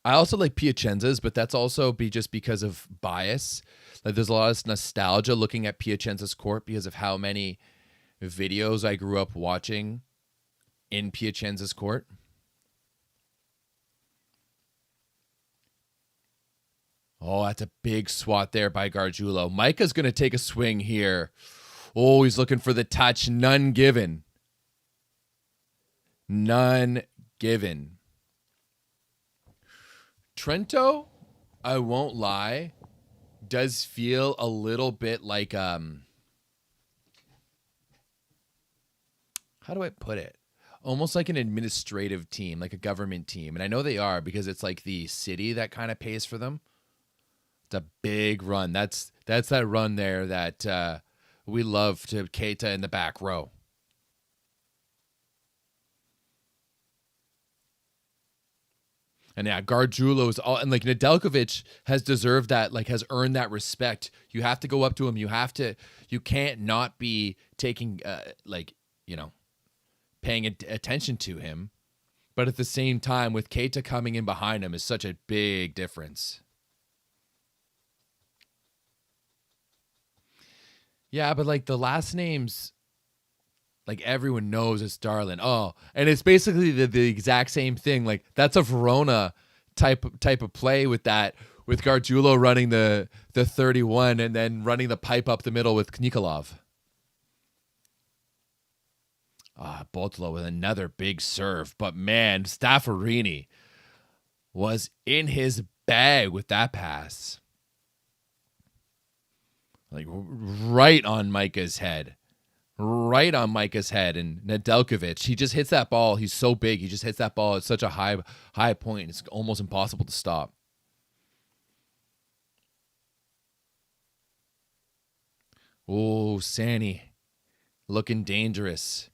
I also like Piacenza's, but that's also just because of bias. Like there's a lot of nostalgia looking at Piacenza's court because of how many videos I grew up watching in Piacenza's court. Oh, that's a big swat there by Gargiulo. Micah's going to take a swing here. Oh, he's looking for the touch. None given. None given. Trento, I won't lie, does feel a little bit like how do I put it? Almost like an administrative team, like a government team. And I know they are because it's like the city that kind of pays for them. It's a big run. That's that run there that we love to Keita in the back row. And yeah, Gargiulo's all, and like Nedeljkovic has deserved that, like has earned that respect. You have to go up to him. You can't not be taking, paying attention to him. But at the same time, with Keita coming in behind him is such a big difference. Yeah, but like the last names, like everyone knows it's Darlin. Oh, and it's basically the exact same thing. Like that's a Verona type of play with Gargiulo running the 31 and then running the pipe up the middle with Nikolov. Botolo with another big serve. But man, Staffarini was in his bag with that pass. Like right on Micah's head. Right on Micah's head. And Nedeljkovic, he just hits that ball. He's so big. He just hits that ball at such a high point. It's almost impossible to stop. Oh, Sani looking dangerous.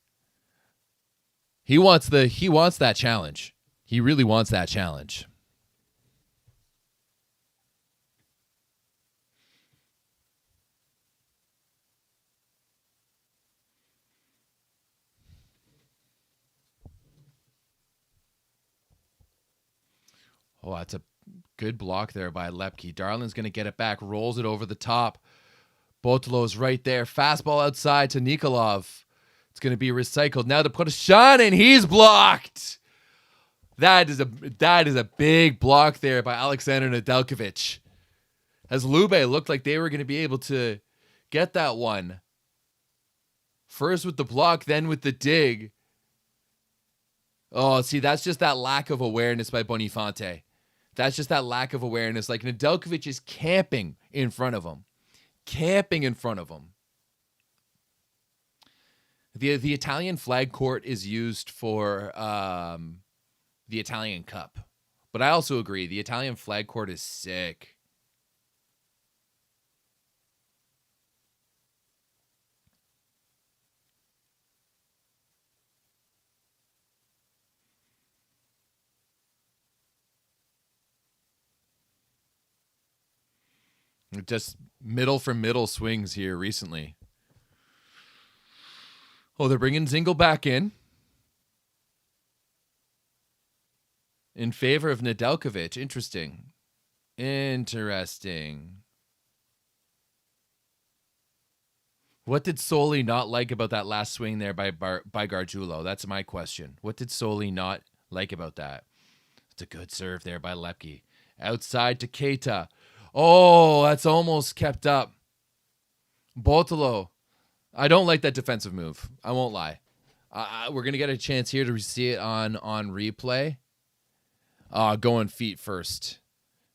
He wants that challenge. He really wants that challenge. Oh, that's a good block there by Lepke. Darlin's going to get it back, rolls it over the top. Botolo's right there. Fastball outside to Nikolov. It's going to be recycled. Now to put a shot in. He's blocked. That is a big block there by Alexander Nedeljkovic. As Lube looked like they were going to be able to get that one. First with the block, then with the dig. Oh, see, that's just that lack of awareness by Bonifante. That's just that lack of awareness. Like, Nedeljkovic is camping in front of him. Camping in front of him. The Italian flag court is used for the Italian Cup. But I also agree, the Italian flag court is sick. Just middle for middle swings here recently. Oh, they're bringing Zingle back in favor of Nedeljkovic. Interesting. What did Soli not like about that last swing there by Gargiulo? That's my question. What did Soli not like about that? It's a good serve there by Lepke. Outside to Keita. Oh, that's almost kept up. Botolo. I don't like that defensive move. I won't lie. We're going to get a chance here to see it on replay. Going feet first.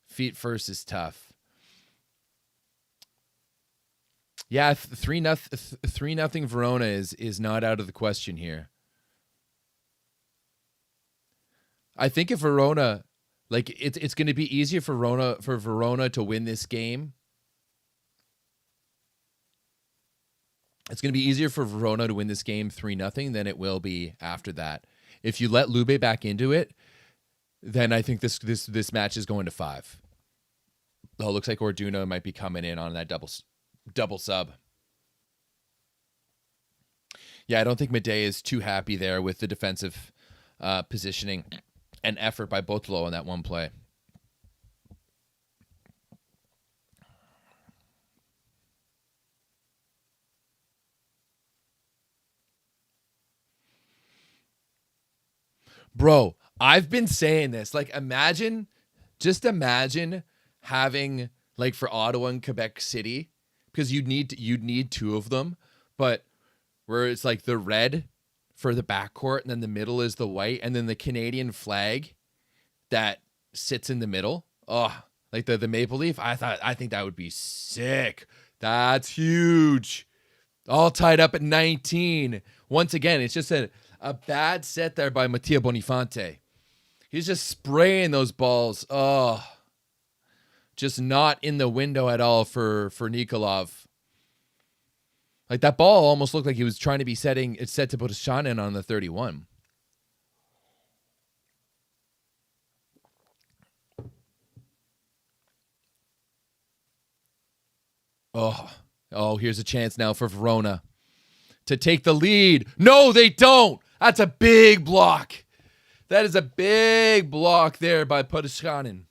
Feet first is tough. Yeah, 3-0 Verona is not out of the question here. I think if Verona, like it's going to be easier for Verona to win this game. It's going to be easier for Verona to win this game 3-0 than it will be after that. If you let Lube back into it, then I think this match is going to 5. Oh, looks like Orduna might be coming in on that double sub. Yeah, I don't think Madej is too happy there with the defensive positioning and effort by Botolo on that one play. Bro, I've been saying this. Like, just imagine having, like, for Ottawa and Quebec City, because you'd need 2 of them, but where it's like the red for the backcourt, and then the middle is the white, and then the Canadian flag that sits in the middle. Oh, like the maple leaf. I think that would be sick. That's huge. All tied up at 19. Once again, it's just a bad set there by Mattia Bonifante. He's just spraying those balls. Oh, just not in the window at all for Nikolov. Like, that ball almost looked like he was trying to be set to put a shot in on the 31. Oh, here's a chance now for Verona to take the lead. No, they don't. That's a big block. That is a big block there by Podeshanin.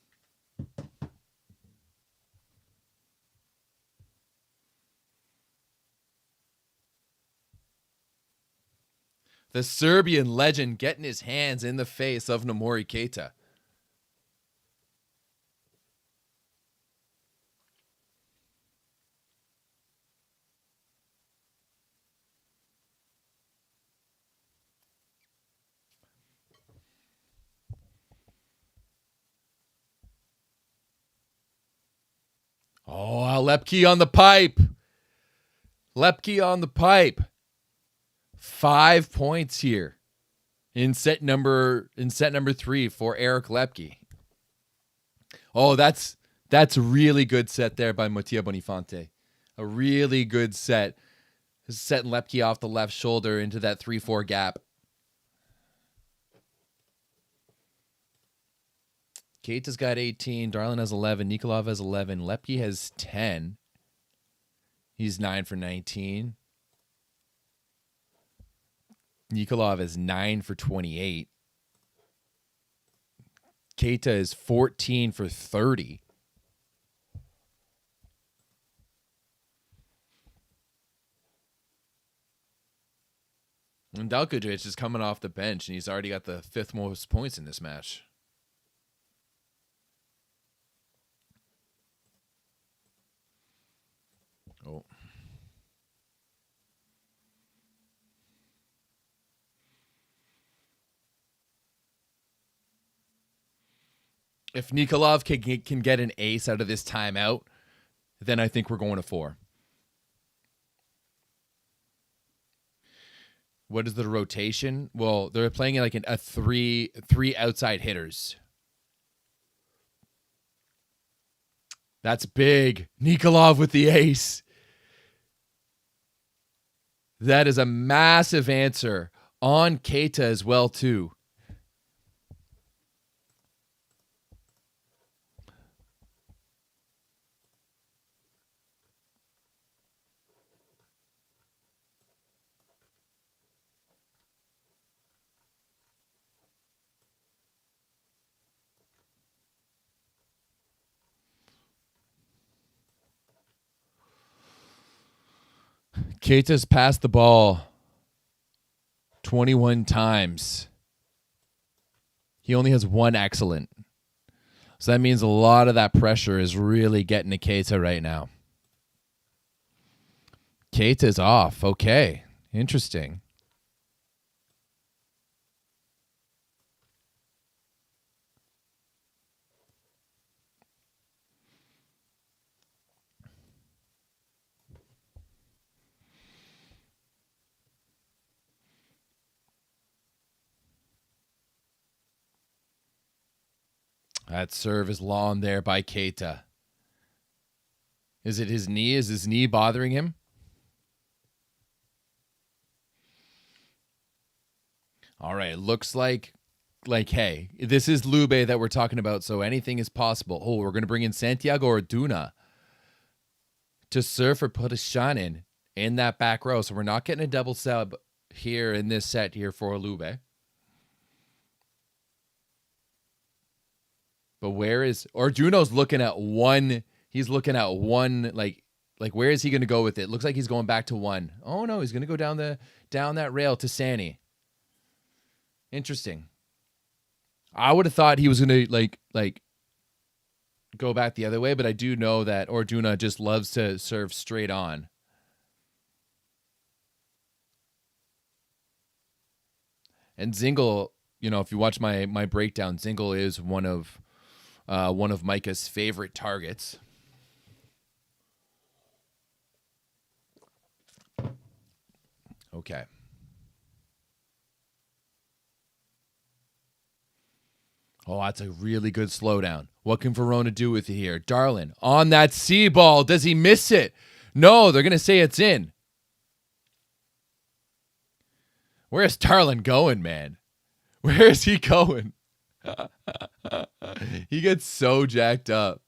The Serbian legend getting his hands in the face of Nomori Keita. Oh, Lepke on the pipe. Lepke on the pipe. 5 points here in set number 3 for Eric Lepke. Oh, that's a really good set there by Mattia Bonifante. A really good set. Setting Lepke off the left shoulder into that 3-4 gap. Keita's got 18. Darlin has 11. Nikolov has 11. Lepke has 10. He's 9 for 19. Nikolov is 9 for 28. Keita is 14 for 30. And Dalkovic is coming off the bench, and he's already got the 5th most points in this match. Oh. If Nikolov can get an ace out of this timeout, then I think we're going to 4. What is the rotation? Well, they're playing like a three outside hitters. That's big. Nikolov with the ace. That is a massive answer on Keita as well, too. Keita's passed the ball 21 times. He only has 1 excellent. So that means a lot of that pressure is really getting to Keita right now. Keita's off. Okay. Interesting. That serve is long there by Keita. Is it his knee? Is his knee bothering him? All right, looks like, hey, this is Lube that we're talking about, so anything is possible. Oh, we're going to bring in Santiago Orduna to serve for Putishanin in that back row. So we're not getting a double sub here in this set here for Lube. But where is Orduno's looking at 1? He's looking at 1. Like where is he going to go with it? Looks like he's going back to 1. Oh no, he's going to go down that rail to Sani. Interesting. I would have thought he was going to like go back the other way, but I do know that Orduna just loves to serve straight on. And Zingle, if you watch my breakdown, Zingle is one of Micah's favorite targets. Okay. Oh, that's a really good slowdown. What can Verona do with it here? Darlin on that C ball. Does he miss it? No, they're going to say it's in. Where's Darlin going, man? Where is he going? He gets so jacked up.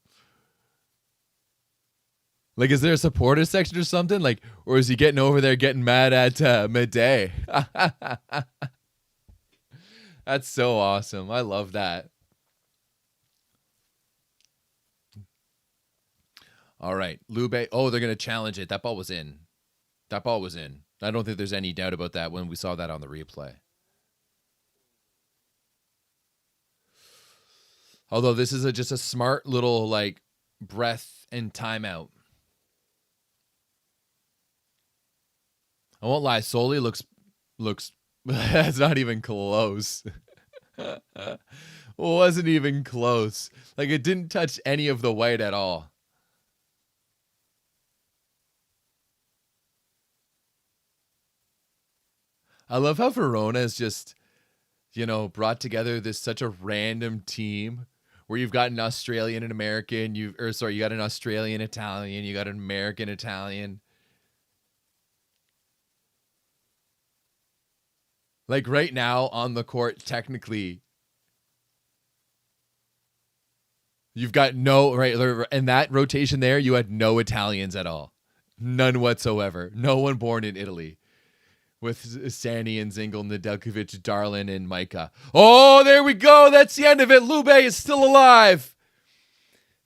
Like, is there a supporter section or something? Like, or is he getting over there getting mad at Midday? That's so awesome. I love that. All right, Lube. Oh, they're going to challenge it. That ball was in. That ball was in. I don't think there's any doubt about that when we saw that on the replay. Although this is just a smart little breath and timeout. I won't lie, Soli looks that's not even close. Wasn't even close. Like, it didn't touch any of the white at all. I love how Verona is just, brought together such a random team where you've got an Australian and American, you got an Australian Italian, you got an American Italian. Like right now on the court, technically, you've got in that rotation there, you had no Italians at all. None whatsoever. No one born in Italy. with Sandy and Zingle, Nedeljkovic, Darlin, and Micah. Oh, there we go. That's the end of it. Lube is still alive.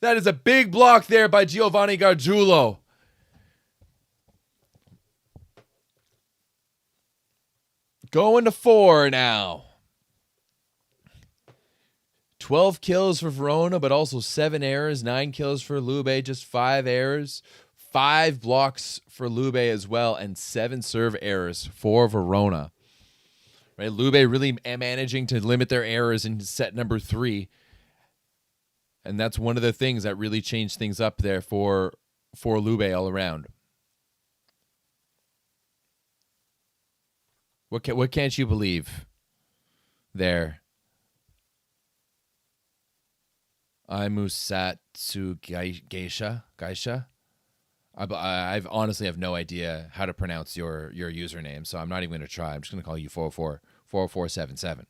That is a big block there by Giovanni Gargiulo. Going to 4 now. 12 kills for Verona, but also 7 errors. 9 kills for Lube, just 5 errors. 5 blocks for Lube as well, and 7 serve errors for Verona. Right, Lube really managing to limit their errors in set number 3. And that's one of the things that really changed things up there for Lube all around. What can't you believe there? Imusatsu Geisha? I've honestly have no idea how to pronounce your username, so I'm not even going to try. I'm just going to call you 404-4477.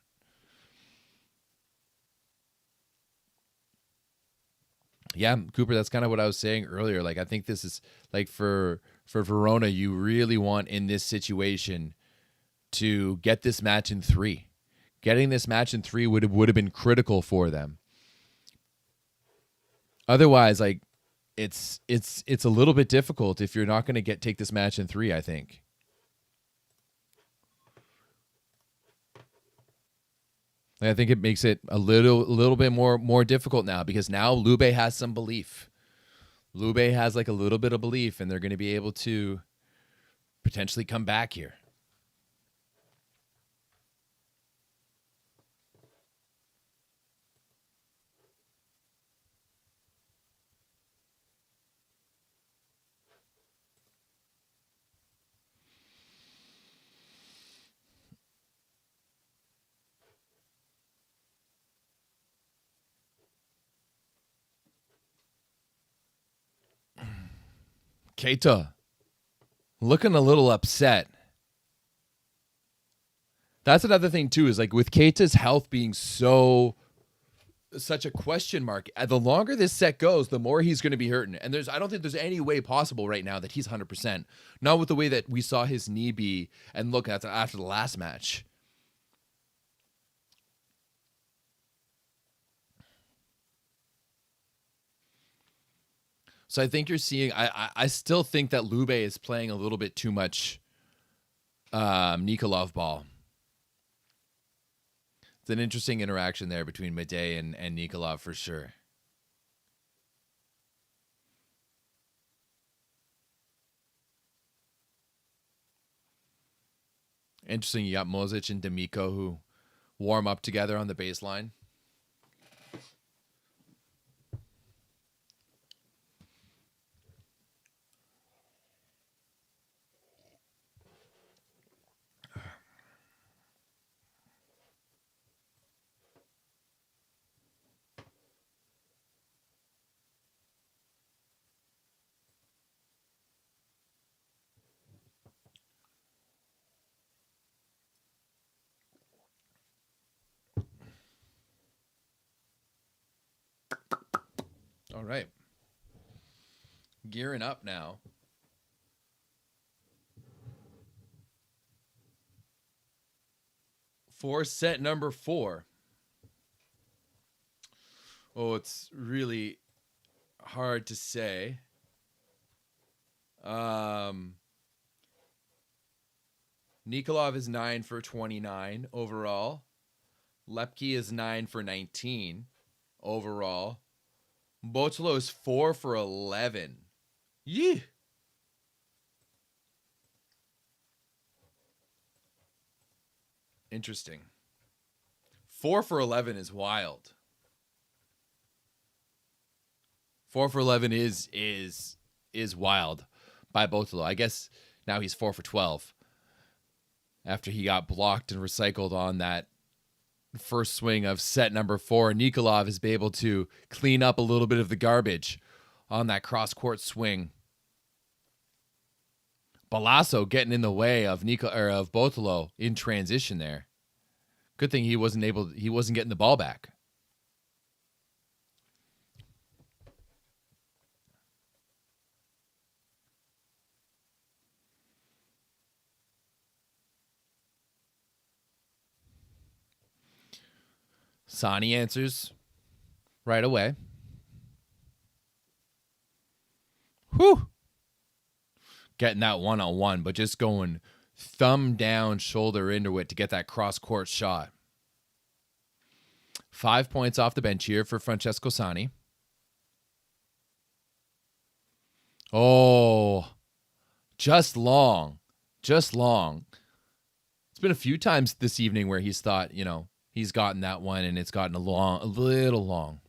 Yeah, Cooper, that's kind of what I was saying earlier. Like, I think this is, like, for Verona, you really want in this situation to get this match in 3. Getting this match in 3 would have been critical for them. Otherwise, like, it's a little bit difficult if you're not going to take this match in 3, I think. I think it makes it a little bit more difficult now, because now Lube has some belief. Lube has like a little bit of belief, and they're going to be able to potentially come back here. Keita looking a little upset. That's another thing too, is like with Keita's health being such a question mark, the longer this set goes, the more he's going to be hurting. And I don't think there's any way possible right now that he's 100%. Not with the way that we saw his knee be, and look at after the last match. So I think you're seeing, I still think that Lube is playing a little bit too much Nikolov ball. It's an interesting interaction there between Madej and Nikolov for sure. Interesting, you got Mozic and D'Amico who warm up together on the baseline. All right. Gearing up now. For set number 4. Oh, it's really hard to say. Nikolov is 9 for 29 overall. Lepke is 9 for 19 overall. Botolo is 4 for 11. Yeah. Interesting. 4 for 11 is wild. 4 for 11 is wild by Botolo. I guess now he's 4 for 12 after he got blocked and recycled on that first swing of set number 4. Nikolov is able to clean up a little bit of the garbage on that cross-court swing. Balasso getting in the way of Botolo in transition there. Good thing he wasn't getting the ball back. Sani answers right away. Whew. Getting that one-on-one, but just going thumb down, shoulder into it to get that cross-court shot. 5 points off the bench here for Francesco Sani. Oh, just long. Just long. It's been a few times this evening where he's thought, he's gotten that one and it's gotten a little long.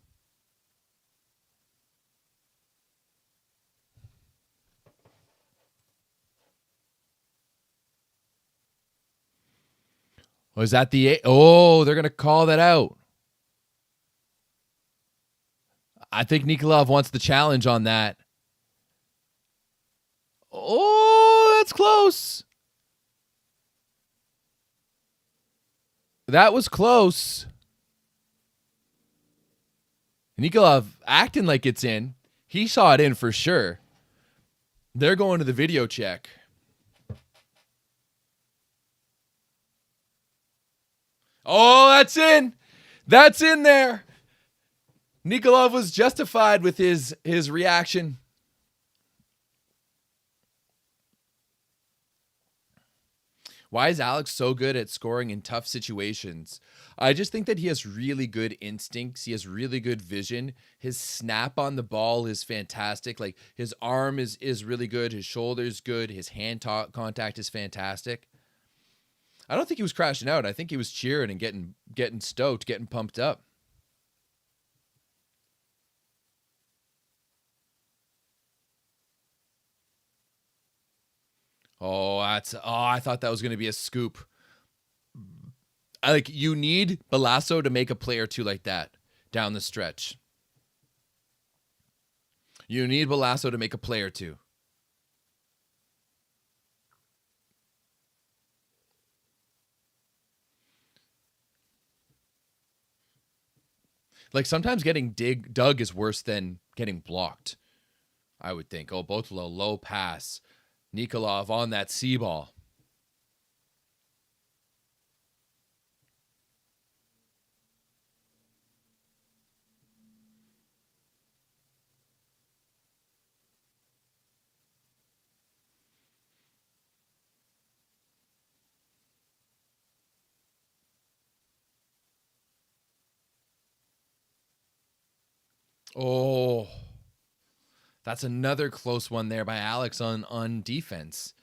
Was that the eight? Oh, they're going to call that out. I think Nikolov wants the challenge on that. Oh, that's close. That was close. Nikolov acting like it's in. He saw it in for sure. They're going to the video check. Oh, that's in. That's in there. Nikolov was justified with his reaction. Why is Alex so good at scoring in tough situations? I just think that he has really good instincts. He has really good vision. His snap on the ball is fantastic. Like, his arm is really good. His shoulder's good. His hand contact is fantastic. I don't think he was crashing out. I think he was cheering and getting stoked, getting pumped up. I thought that was going to be a scoop. You need Balasso to make a play or two like that down the stretch. You need Balasso to make a play or two. Like, sometimes getting dug is worse than getting blocked, I would think. Oh, both low pass. Nikolov on that C ball. Oh, that's another close one there by Alex on defense.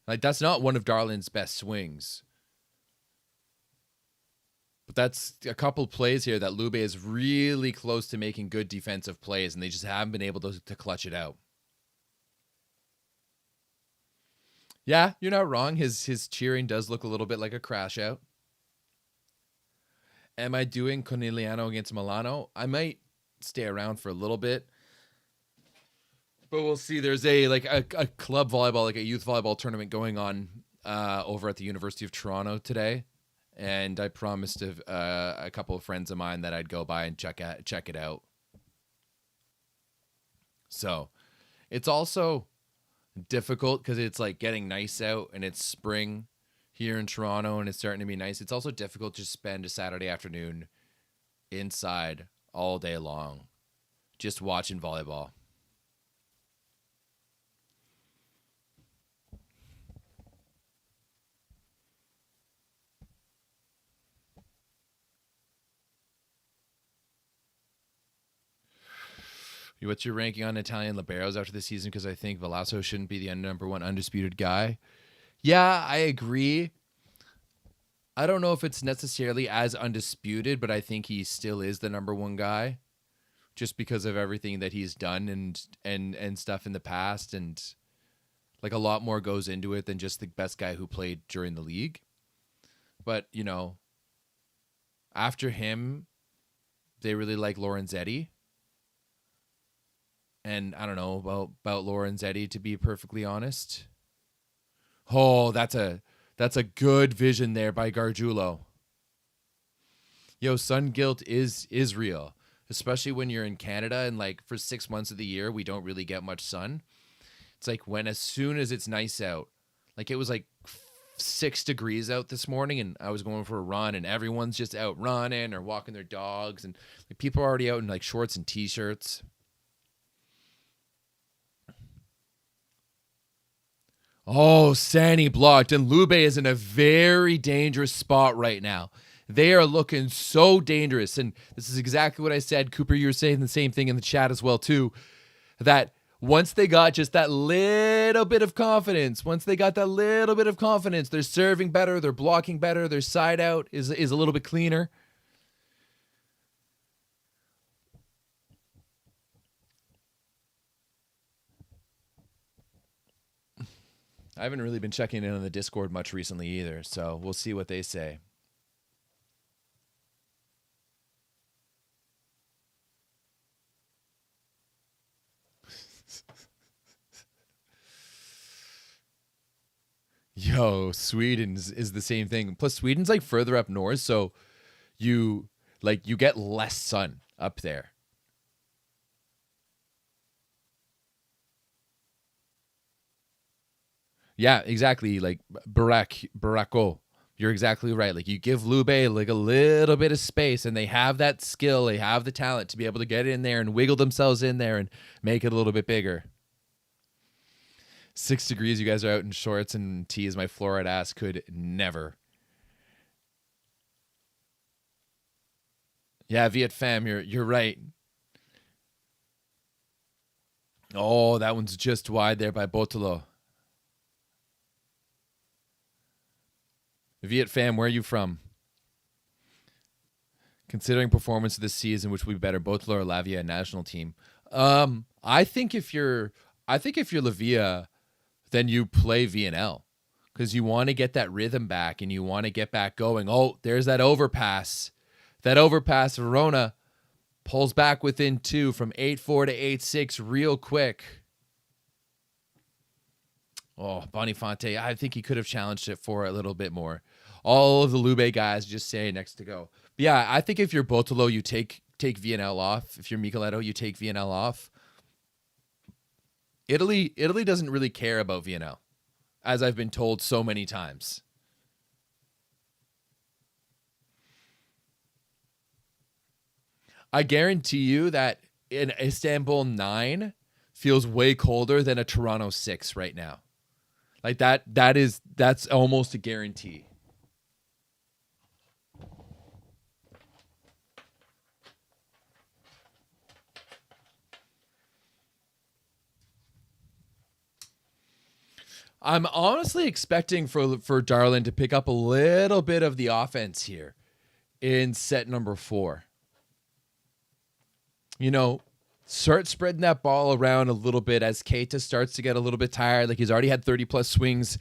Like, that's not one of Darlin's best swings. But that's a couple plays here that Lube is really close to making good defensive plays, and they just haven't been able to clutch it out. Yeah, you're not wrong. His cheering does look a little bit like a crash out. Am I doing Conigliano against Milano? I might stay around for a little bit, but we'll see. There's a club volleyball, like a youth volleyball tournament going on over at the University of Toronto today, and I promised a couple of friends of mine that I'd go by and check it out. So it's also difficult because it's like getting nice out and it's spring here in Toronto and it's starting to be nice. It's also difficult to spend a Saturday afternoon inside all day long just watching volleyball. What's your ranking on Italian liberos after the season? Because I think Balasso shouldn't be the number one undisputed guy. Yeah, I agree. I don't know if it's necessarily as undisputed, but I think he still is the number one guy just because of everything that he's done and stuff in the past. And like, a lot more goes into it than just the best guy who played during the league. But, after him, they really like Lorenzetti. And I don't know about Lorenzetti, to be perfectly honest. Oh, that's a good vision there by Gargiulo. Yo, sun guilt is real, especially when you're in Canada and like for 6 months of the year we don't really get much sun. It's like as soon as it's nice out, like it was like 6 degrees out this morning, and I was going for a run, and everyone's just out running or walking their dogs, and like, people are already out in like shorts and t-shirts. Oh, Sandy blocked, and Lube is in a very dangerous spot right now. They are looking so dangerous, and this is exactly what I said. Cooper, you were saying the same thing in the chat as well too, that once they got just that little bit of confidence, they're serving better, they're blocking better, their side out is a little bit cleaner. I haven't really been checking in on the Discord much recently either, so we'll see what they say. Yo, Sweden is the same thing. Plus, Sweden's like further up north, so you get less sun up there. Yeah, exactly. Like Barako. You're exactly right. Like you give Lube like a little bit of space, and they have that skill, they have the talent to be able to get in there and wiggle themselves in there and make it a little bit bigger. 6 degrees, you guys are out in shorts and tees. My fluoride ass could never. Yeah, Viet Fam, you're right. Oh, that one's just wide there by Botolo. Viet Fam, where are you from? Considering performance of this season, which would be better, Botolo or Lavia national team? I think if you're Lavia, then you play VNL because you want to get that rhythm back and you want to get back going. Oh, there's that overpass. That overpass, Verona pulls back within 2 from 8-4 to 8-6 real quick. Oh, Boniface, I think he could have challenged it for a little bit more. All of the Lube guys just say next to go. But yeah, I think if you're Botolo, you take VNL off. If you're Micheletto, you take VNL off. Italy doesn't really care about VNL, as I've been told so many times. I guarantee you that an Istanbul 9 feels way colder than a Toronto 6 right now. Like that's almost a guarantee. I'm honestly expecting for Darlin to pick up a little bit of the offense here in set number 4. You know, start spreading that ball around a little bit as Keita starts to get a little bit tired. Like he's already had 30-plus swings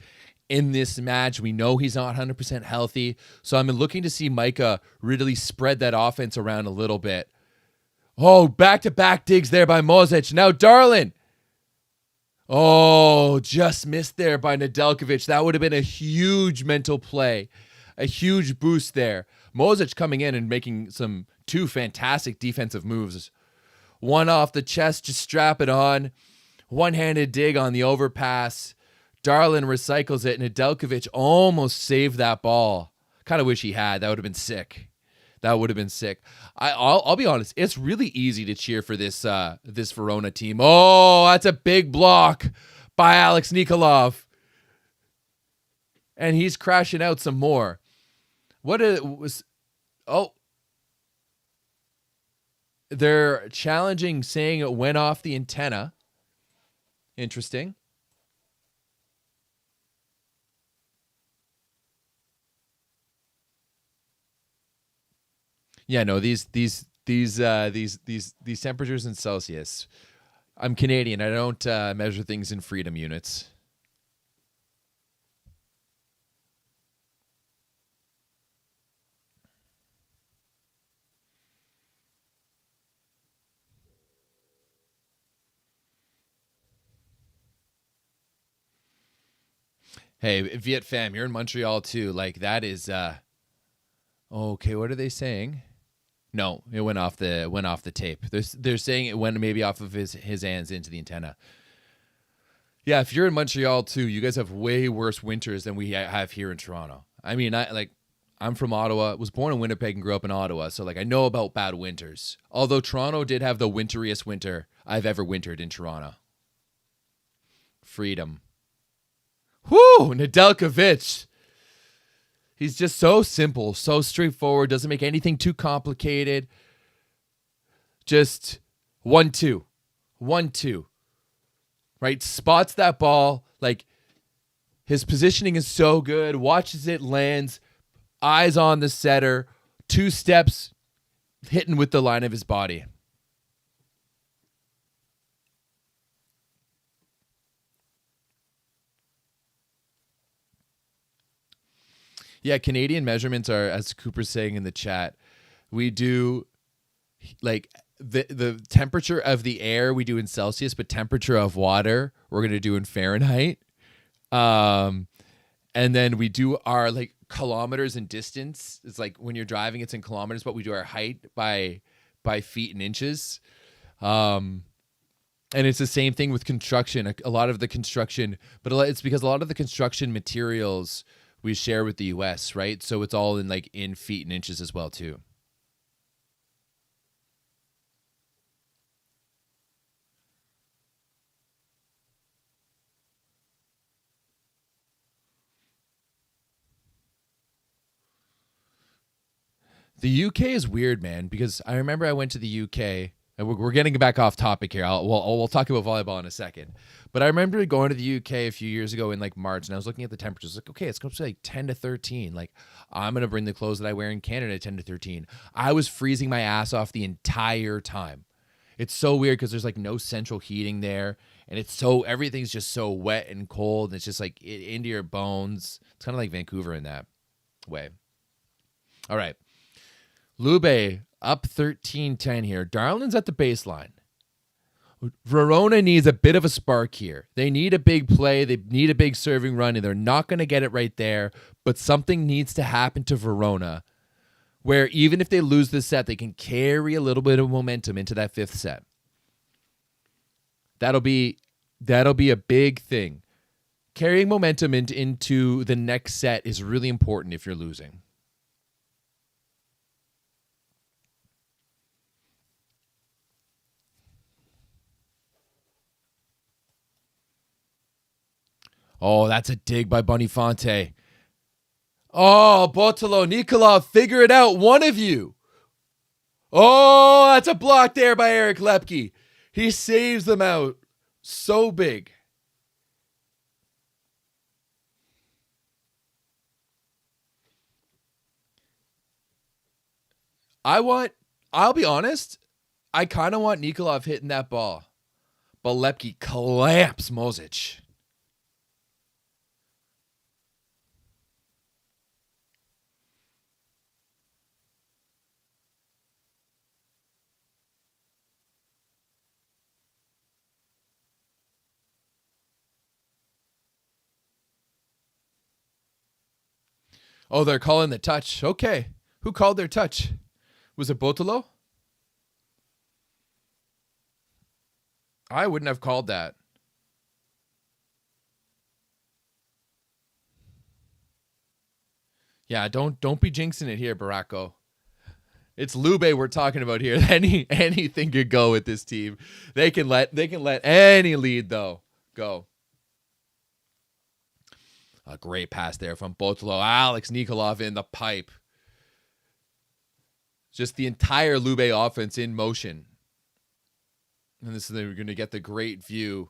in this match. We know he's not 100% healthy. So I'm looking to see Micah really spread that offense around a little bit. Oh, back-to-back digs there by Mozic. Now Darlin. Oh, just missed there by Nedeljkovic. That would have been a huge mental play. A huge boost there. Mozic coming in and making 2 fantastic defensive moves. One off the chest, just strap it on. One-handed dig on the overpass. Darlin recycles it. Nedeljkovic almost saved that ball. Kind of wish he had. That would have been sick. I'll be honest. It's really easy to cheer for this Verona team. Oh, that's a big block by Alex Nikolov. And he's crashing out some more. They're challenging, saying it went off the antenna. Interesting. Yeah, no, these temperatures in Celsius. I'm Canadian. I don't measure things in freedom units. Hey, Viet Fam, you're in Montreal too. Like that is okay, what are they saying? No, it went off the tape. They're saying it went maybe off of his hands into the antenna. Yeah, if you're in Montreal too, you guys have way worse winters than we have here in Toronto. I mean, I'm from Ottawa, was born in Winnipeg and grew up in Ottawa, so like I know about bad winters. Although Toronto did have the winteriest winter I've ever wintered in Toronto. Freedom. Whoo, Nedeljkovic. He's just so simple, so straightforward, doesn't make anything too complicated. Just 1-2. 1-2. Right? Spots that ball. Like, his positioning is so good. Watches it, lands. Eyes on the setter. 2 steps, hitting with the line of his body. Yeah, Canadian measurements are, as Cooper's saying in the chat, we do like the temperature of the air we do in Celsius, but temperature of water we're going to do in Fahrenheit. And then we do our like kilometers and distance. It's like when you're driving, it's in kilometers, but we do our height by feet and inches. And it's the same thing with construction. A lot of the construction, but it's because a lot of the construction materials we share with the US, right? So it's all in feet and inches as well too. The UK is weird, man, because I remember I went to the UK, and we're getting back off topic here. We'll talk about volleyball in a second. But I remember going to the UK a few years ago in like March, and I was looking at the temperatures. Like, okay, it's going to be like 10 to 13. Like, I'm going to bring the clothes that I wear in Canada 10 to 13. I was freezing my ass off the entire time. It's so weird because there's like no central heating there, and everything's just so wet and cold. And it's just like into your bones. It's kind of like Vancouver in that way. All right. Lube up 13-10 here. Darlin's at the baseline. Verona needs a bit of a spark here. They need a big play. They need a big serving run, and they're not going to get it right there. But something needs to happen to Verona where even if they lose this set, they can carry a little bit of momentum into that 5th set. That'll be a big thing. Carrying momentum into the next set is really important if you're losing. Oh, that's a dig by Bonifonte. Oh, Botolo, Nikolov, figure it out, one of you. Oh, that's a block there by Eric Lepke. He saves them out. So big. I'll be honest, I kind of want Nikolov hitting that ball. But Lepke clamps Mozic. Oh, they're calling the touch. Okay. Who called their touch? Was it Botolo? I wouldn't have called that. Yeah, don't be jinxing it here, Baracco. It's Lube we're talking about here. Anything could go with this team. They can let any lead though go. A great pass there from Botolo. Alex Nikolov in the pipe. Just the entire Lube offense in motion. And this is we're going to get the great view.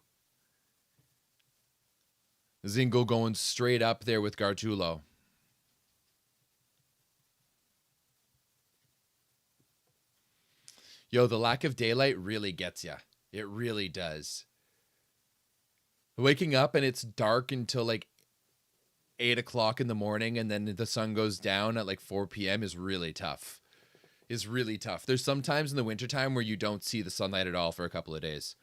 Zingo going straight up there with Gargiulo. Yo, the lack of daylight really gets you. It really does. Waking up and it's dark until like 8 o'clock in the morning, and then the sun goes down at like 4 p.m. is really tough. There's some times in the wintertime where you don't see the sunlight at all for a couple of days.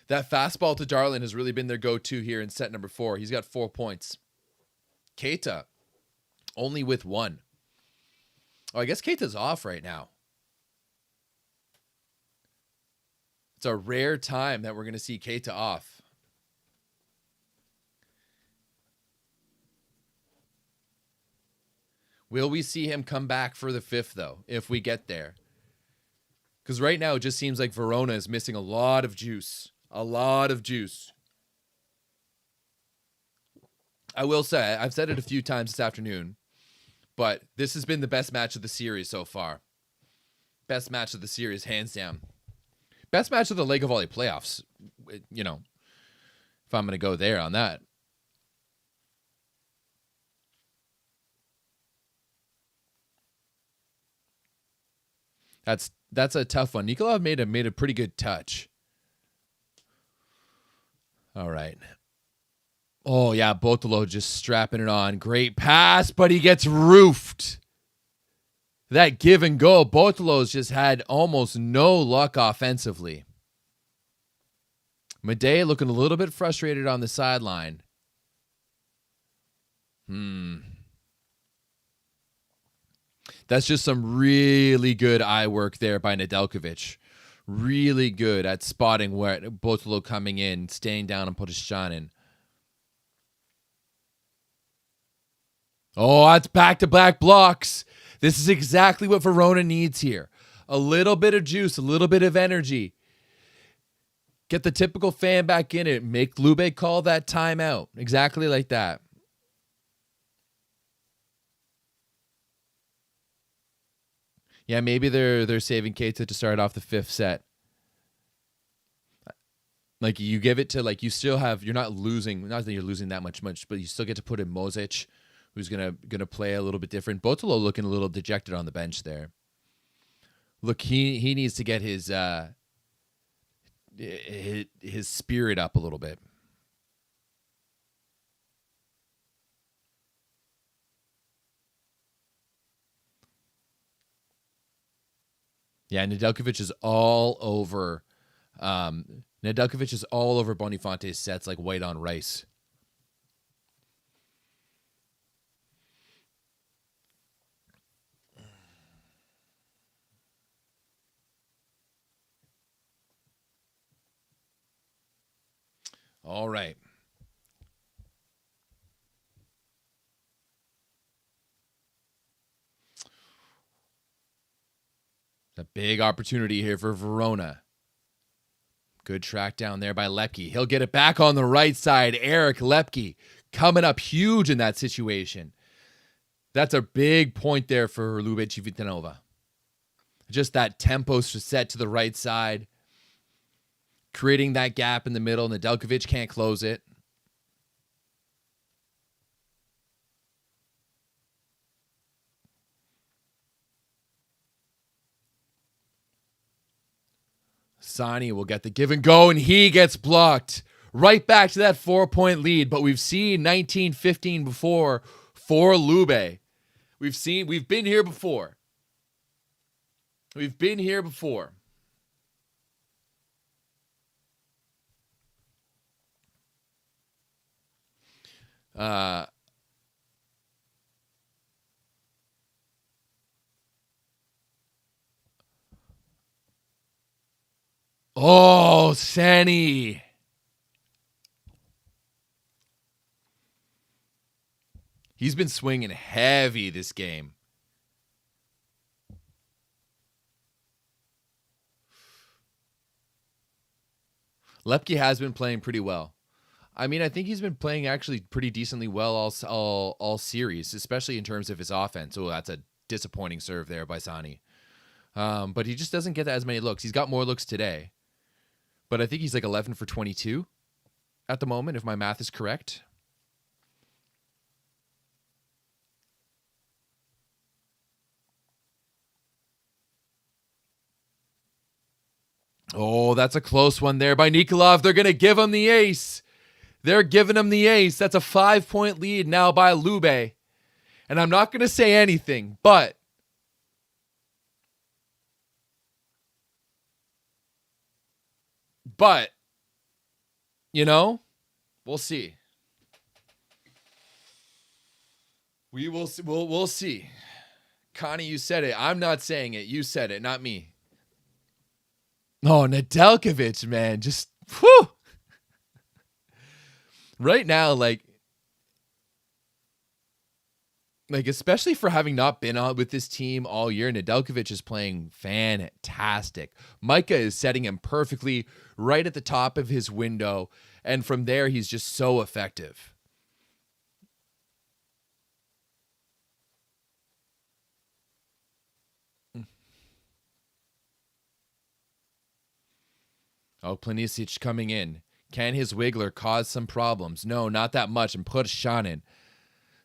That fastball to Darlin has really been their go-to here in set number 4. He's got 4 points. Keita, only with 1. Oh, I guess Keita's off right now. It's a rare time that we're going to see Keita off. Will we see him come back for the 5th, though, if we get there? Because right now it just seems like Verona is missing a lot of juice. A lot of juice. I will say, I've said it a few times this afternoon, but this has been the best match of the series so far. Best match of the series, hands down. Best match of the LegaVolley playoffs, you know, if I'm going to go there on that. That's a tough one. Nikolov made a pretty good touch. All right. Oh, yeah, Botolo just strapping it on. Great pass, but he gets roofed. That give and go. Botolo's just had almost no luck offensively. Medea looking a little bit frustrated on the sideline. That's just some really good eye work there by Nedeljkovic. Really good at spotting where Botolo coming in, staying down on Podeshanin. Oh, that's back-to-back blocks. This is exactly what Verona needs here. A little bit of juice, a little bit of energy. Get the typical fan back in it. Make Lube call that timeout. Exactly like that. Yeah, maybe they're saving Keita to start off the 5th set. Like, you give it to, like, you still have, you're not losing, not that you're losing that much, but you still get to put in Mosic, who's gonna play a little bit different. Botolo looking a little dejected on the bench there. Look, he needs to get his spirit up a little bit. Yeah, Nedeljkovic is all over. Nedeljkovic is all over Bonifante's sets like white on rice. All right. A big opportunity here for Verona. Good track down there by Lepke. He'll get it back on the right side. Eric Lepke coming up huge in that situation. That's a big point there for Lube Civitanova. Just that tempo set to the right side. Creating that gap in the middle. Nedeljkovic can't close it. Sani will get the give and go, and he gets blocked. Right back to that 4-point lead, but we've seen 19-15 before for Lube. We've been here before. We've been here before. Oh, Sani. He's been swinging heavy this game. Lepke has been playing pretty well. I mean, I think he's been playing actually pretty decently well all series, especially in terms of his offense. Oh, that's a disappointing serve there by Sani. But he just doesn't get as many looks. He's got more looks today. But I think he's like 11 for 22 at the moment, if my math is correct. Oh, that's a close one there by Nikolov. They're going to give him the ace. They're giving him the ace. That's a 5-point lead now by Lube. And I'm not going to say anything, but you know, we'll see. We'll see. Connie, you said it. I'm not saying it. You said it, not me. Oh, Nedeljkovic, man, just whew. Right now, like especially for having not been on with this team all year, Nedeljkovic is playing fantastic. Micah is setting him perfectly right at the top of his window, and from there, he's just so effective. Oh, Planisic coming in. Can his wiggler cause some problems? No, not that much, and put a shot in.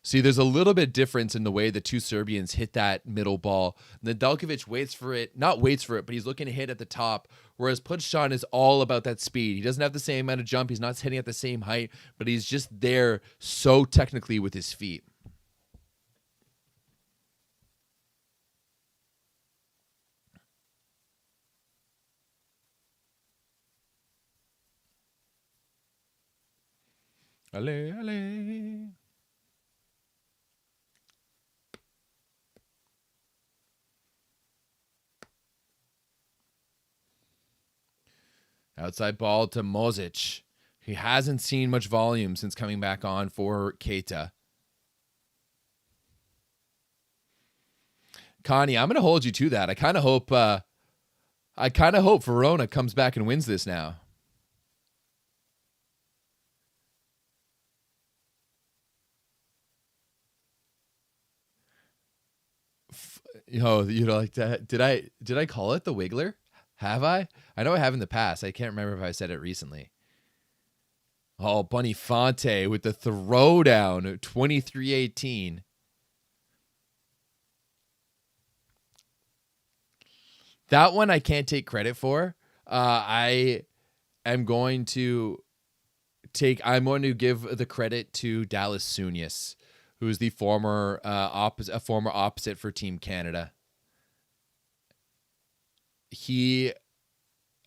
See, there's a little bit difference in the way the two Serbians hit that middle ball. Nedeljkovic not waits for it, but he's looking to hit at the top, whereas Putshan is all about that speed. He doesn't have the same amount of jump. He's not hitting at the same height, but he's just there so technically with his feet. Allez, allez. Outside ball to Mozic. He hasn't seen much volume since coming back on for Keita. Connie, I'm going to hold you to that. I kind of hope Verona comes back and wins this now. Like that. Did I call it the Wiggler? Have I? I know I have in the past. I can't remember if I said it recently. Oh, Boniface with the throwdown, 23-18. That one I can't take credit for. I'm going to give the credit to Dallas Sunius, who's the former opposite for Team Canada.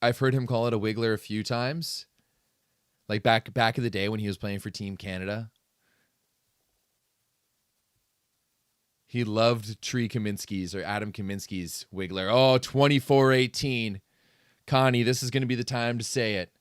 I've heard him call it a wiggler a few times, like back in the day when he was playing for Team Canada. He loved Adam Kaminsky's wiggler. Oh, 24-18. Connie, this is going to be the time to say it.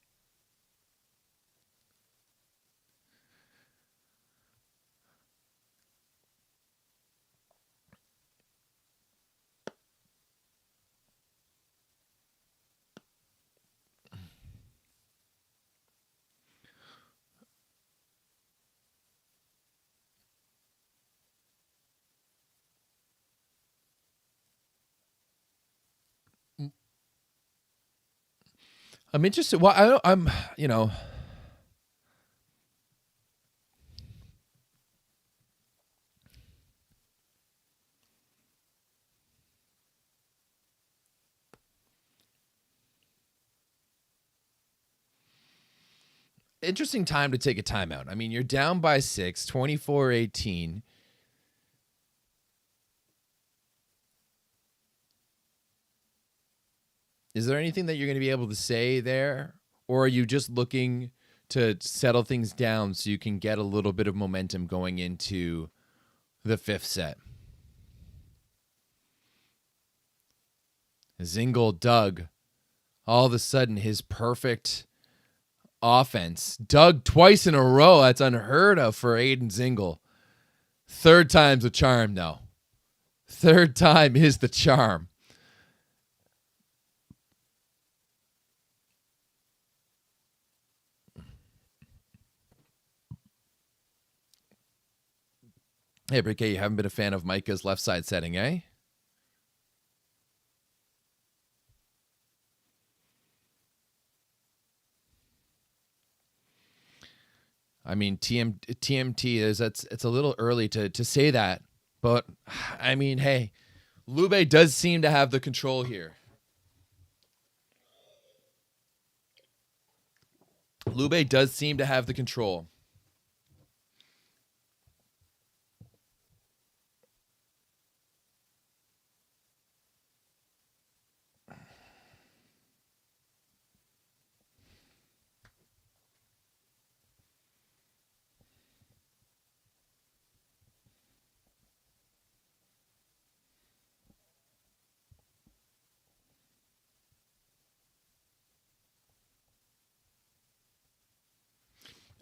I'm interested. Well, I'm interesting time to take a timeout. I mean, you're down by 6, 24-18. Is there anything that you're going to be able to say there? Or are you just looking to settle things down so you can get a little bit of momentum going into the fifth set? Zingle dug. All of a sudden, his perfect offense. Dug twice in a row. That's unheard of for Aiden Zingle. Third time's a charm, though. Third time is the charm. Hey, Briquet, you haven't been a fan of Micah's left side setting, eh? I mean, TMT it's a little early to say that, but I mean, hey, Lube does seem to have the control here. Lube does seem to have the control.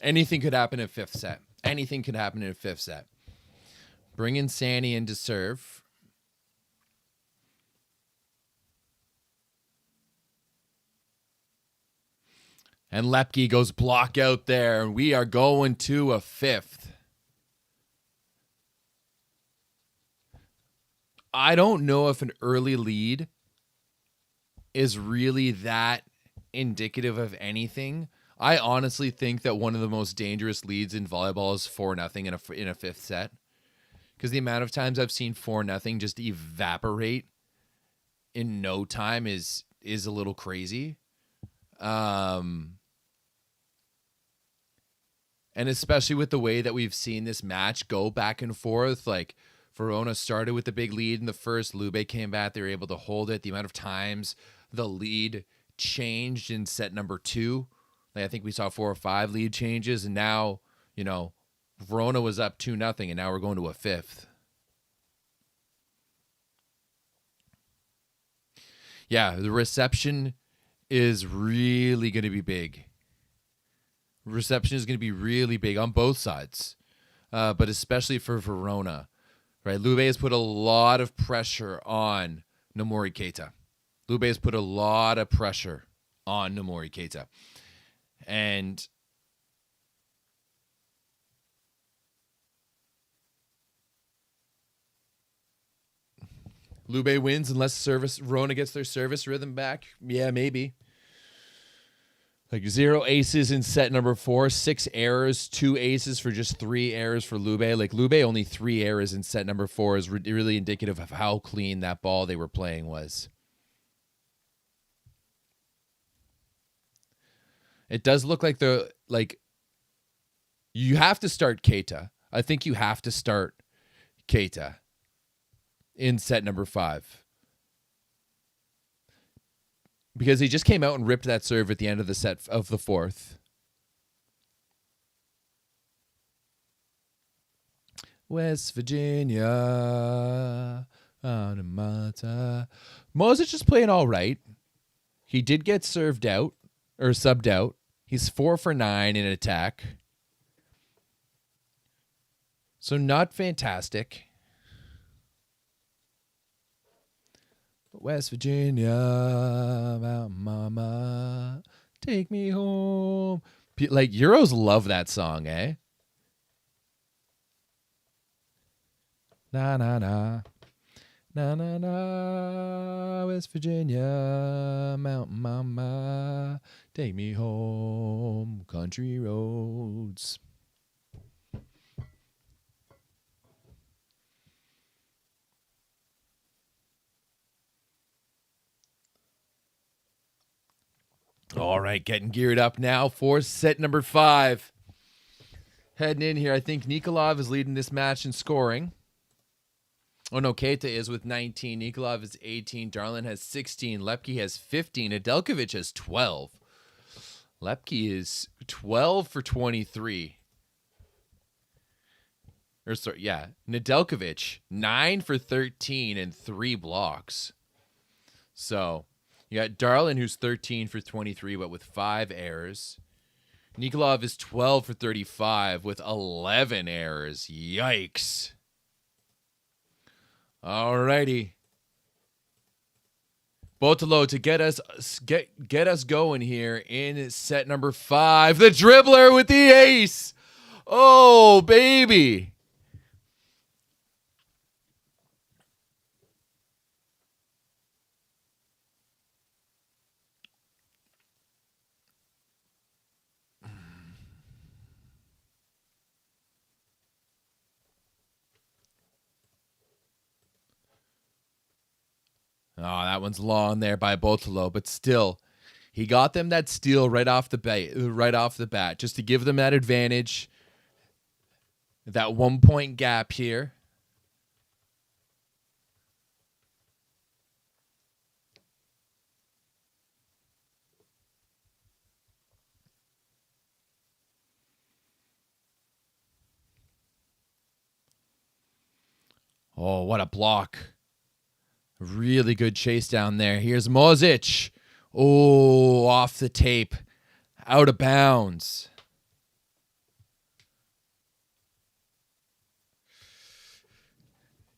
Anything could happen in fifth set. Anything could happen in a fifth set. Bring in Sani in to serve. And Lepke goes block out there. And we are going to a fifth. I don't know if an early lead is really that indicative of anything. I honestly think that one of the most dangerous leads in volleyball is 4-0 in a fifth set. Because the amount of times I've seen 4-0 just evaporate in no time is a little crazy. And especially with the way that we've seen this match go back and forth, like Verona started with the big lead in the first. Lube came back. They were able to hold it. The amount of times the lead changed in set number 2. Like I think we saw 4 or 5 lead changes. And now, Verona was up 2-0, and now we're going to a fifth. Yeah, the reception is really going to be big. Reception is going to be really big on both sides, but especially for Verona. Right, Lube has put a lot of pressure on Nomori Keita. Lube has put a lot of pressure on Nomori Keita. And Lube wins unless Verona gets their service rhythm back. Yeah, maybe. Like 0 aces in set number 4, 6 errors, 2 aces for just 3 errors for Lube. Like Lube only 3 errors in set number 4 is really indicative of how clean that ball they were playing was. It does look like you have to start Keita. I think you have to start Keita in set number 5. Because he just came out and ripped that serve at the end of the set of the 4th. West Virginia. Mosic is playing all right. He did get served out or subbed out. He's 4 for 9 in attack. So not fantastic. West Virginia, Mountain Mama, take me home. Like, Euros love that song, eh? Na, na, na. Na, na, na. West Virginia, Mountain Mama, take me home. Country roads. All right, getting geared up now for set number 5. Heading in here, I think Nikolov is leading this match in scoring. Oh, no, Keita is with 19. Nikolov is 18. Darlin has 16. Lepke has 15. Nedeljkovic has 12. Lepke is 12 for 23. Nedeljkovic, 9 for 13 and 3 blocks. So you got Darlin, who's 13 for 23, but with 5 errors. Nikolov is 12 for 35 with 11 errors. Yikes. All righty. Bottolo to get us going here in set number 5. The dribbler with the ace. Oh, baby. Oh, that one's long there by Bottolo, but still, he got them that steal right off the bat, just to give them that advantage, that 1-point gap here. Oh, what a block. Really good chase down there. Here's Mosic. Oh, off the tape. Out of bounds.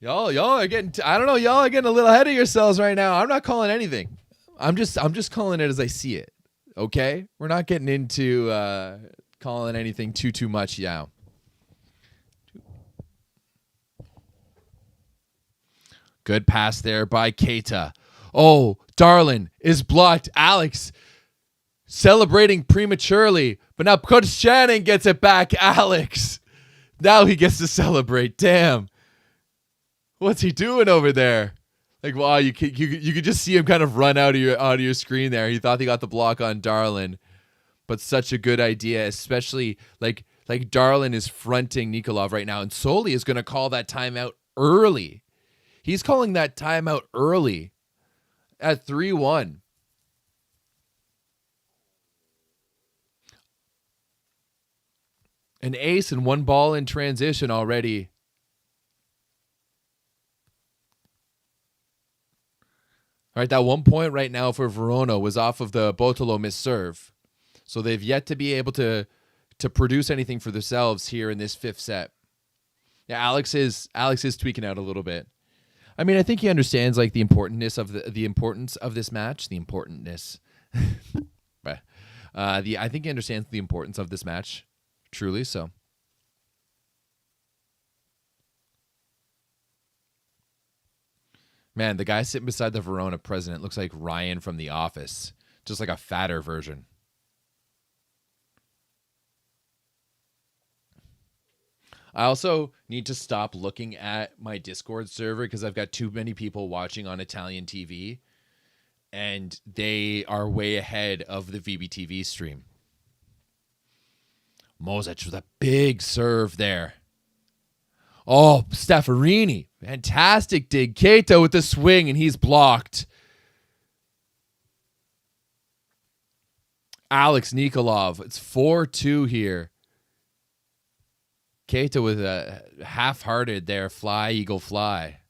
Y'all are getting. I don't know. Y'all are getting a little ahead of yourselves right now. I'm not calling anything. I'm just calling it as I see it. Okay, we're not getting into calling anything too much now. Good pass there by Keita. Oh, Darlin is blocked. Alex celebrating prematurely, but now Coach Shannon gets it back. Alex, now he gets to celebrate. Damn. What's he doing over there? Like, wow, you could just see him kind of run out of your screen there. He thought he got the block on Darlin, but such a good idea, especially like Darlin is fronting Nikolov right now, and Soli is going to call that timeout early. He's calling that timeout early at 3-1. An ace and one ball in transition already. All right, that 1 point right now for Verona was off of the Botolo miss serve. So they've yet to be able to produce anything for themselves here in this fifth set. Yeah, Alex is tweaking out a little bit. I mean, I think he understands like the importance of this match. The importantness. But I think he understands the importance of this match. Truly so. Man, the guy sitting beside the Verona president looks like Ryan from The Office. Just like a fatter version. I also need to stop looking at my Discord server because I've got too many people watching on Italian TV. And they are way ahead of the VBTV stream. Mozic with a big serve there. Oh, Staffarini. Fantastic dig. Keita with the swing, and he's blocked. Alex Nikolov. It's 4-2 here. Keita with a half-hearted there. Fly, eagle, fly.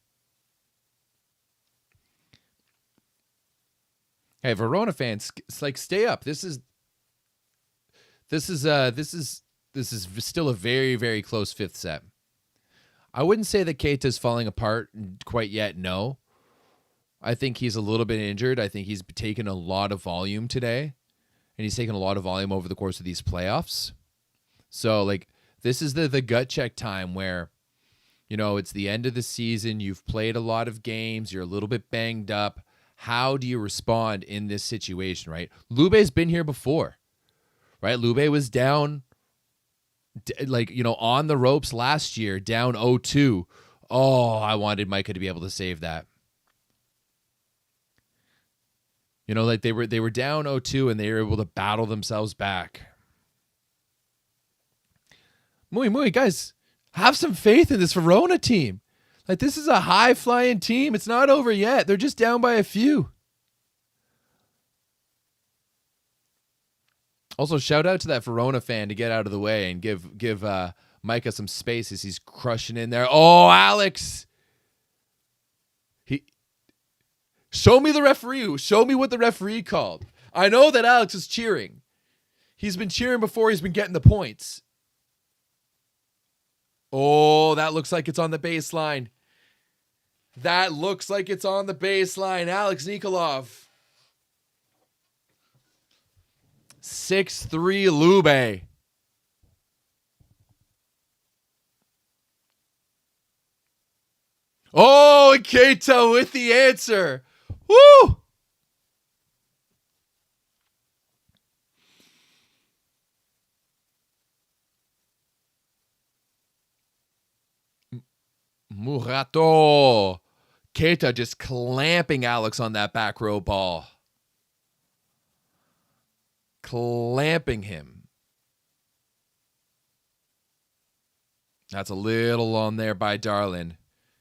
Hey, Verona fans, it's like stay up. This is still a very, very close fifth set. I wouldn't say that Keita's falling apart quite yet, no. I think he's a little bit injured. I think he's taken a lot of volume today, and he's taken a lot of volume over the course of these playoffs. So, like, this is the gut check time where, you know, it's the end of the season. You've played a lot of games. You're a little bit banged up. How do you respond in this situation, right? Lube's been here before, right? Lube was down, like, you know, on the ropes last year, down 0-2. Oh, I wanted Micah to be able to save that. You know, like they were down 0-2 and they were able to battle themselves back. Muy, guys, have some faith in this Verona team. Like, this is a high-flying team. It's not over yet. They're just down by a few. Also, shout out to that Verona fan to get out of the way and give Micah some space as he's crushing in there. Oh, Alex! Show me the referee. Show me what the referee called. I know that Alex is cheering. He's been cheering before he's been getting the points. Oh, that looks like it's on the baseline. That looks like it's on the baseline. Alex Nikolov. 6-3 Lube. Oh, and Keita with the answer. Woo! Murato. Keita just clamping Alex on that back row ball. Clamping him. That's a little on there by Darlin.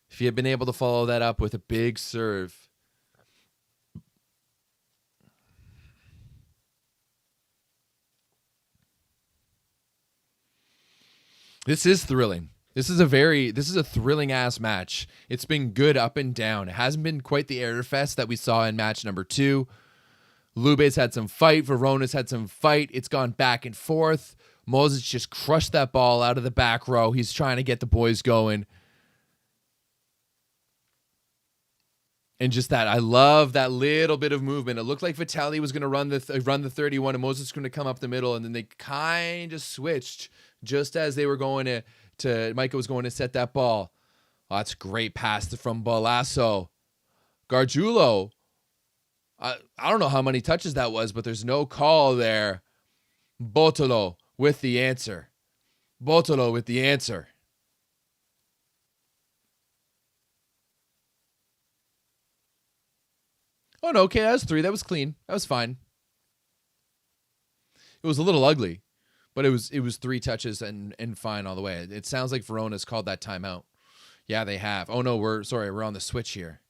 If he had been able to follow that up with a big serve. This is thrilling. This is a thrilling ass match. It's been good up and down. It hasn't been quite the air fest that we saw in match number 2. Lube's had some fight. Verona's had some fight. It's gone back and forth. Moses just crushed that ball out of the back row. He's trying to get the boys going. And just that, I love that little bit of movement. It looked like Vitaly was going to run the 31, and Moses was going to come up the middle, and then they kind of switched just as they were going to Micah was going to set that ball. Oh, that's a great pass from Balasso. Gargiulo, I don't know how many touches that was, but there's no call there. Botolo with the answer. Botolo with the answer. Oh, no, okay, that was 3. That was clean. That was fine. It was a little ugly, but it was 3 touches and fine all the way. It sounds like Verona's called that timeout. Yeah, they have. Oh, no, we're on the switch here.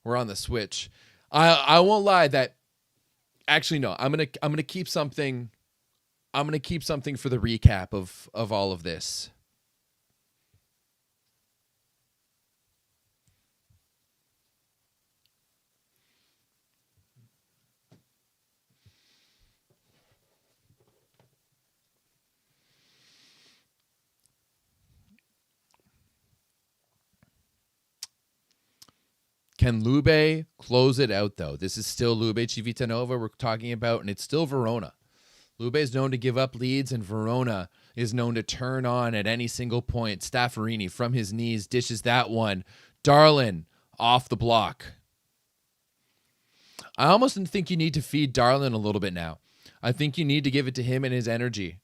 We're on the switch. I won't lie that actually no, I'm going to keep something for the recap of all of this. Can Lube close it out, though? This is still Lube Civitanova we're talking about, and it's still Verona. Lube is known to give up leads, and Verona is known to turn on at any single point. Staffarini from his knees dishes that one. Darlin off the block. I almost think you need to feed Darlin a little bit now. I think you need to give it to him and his energy.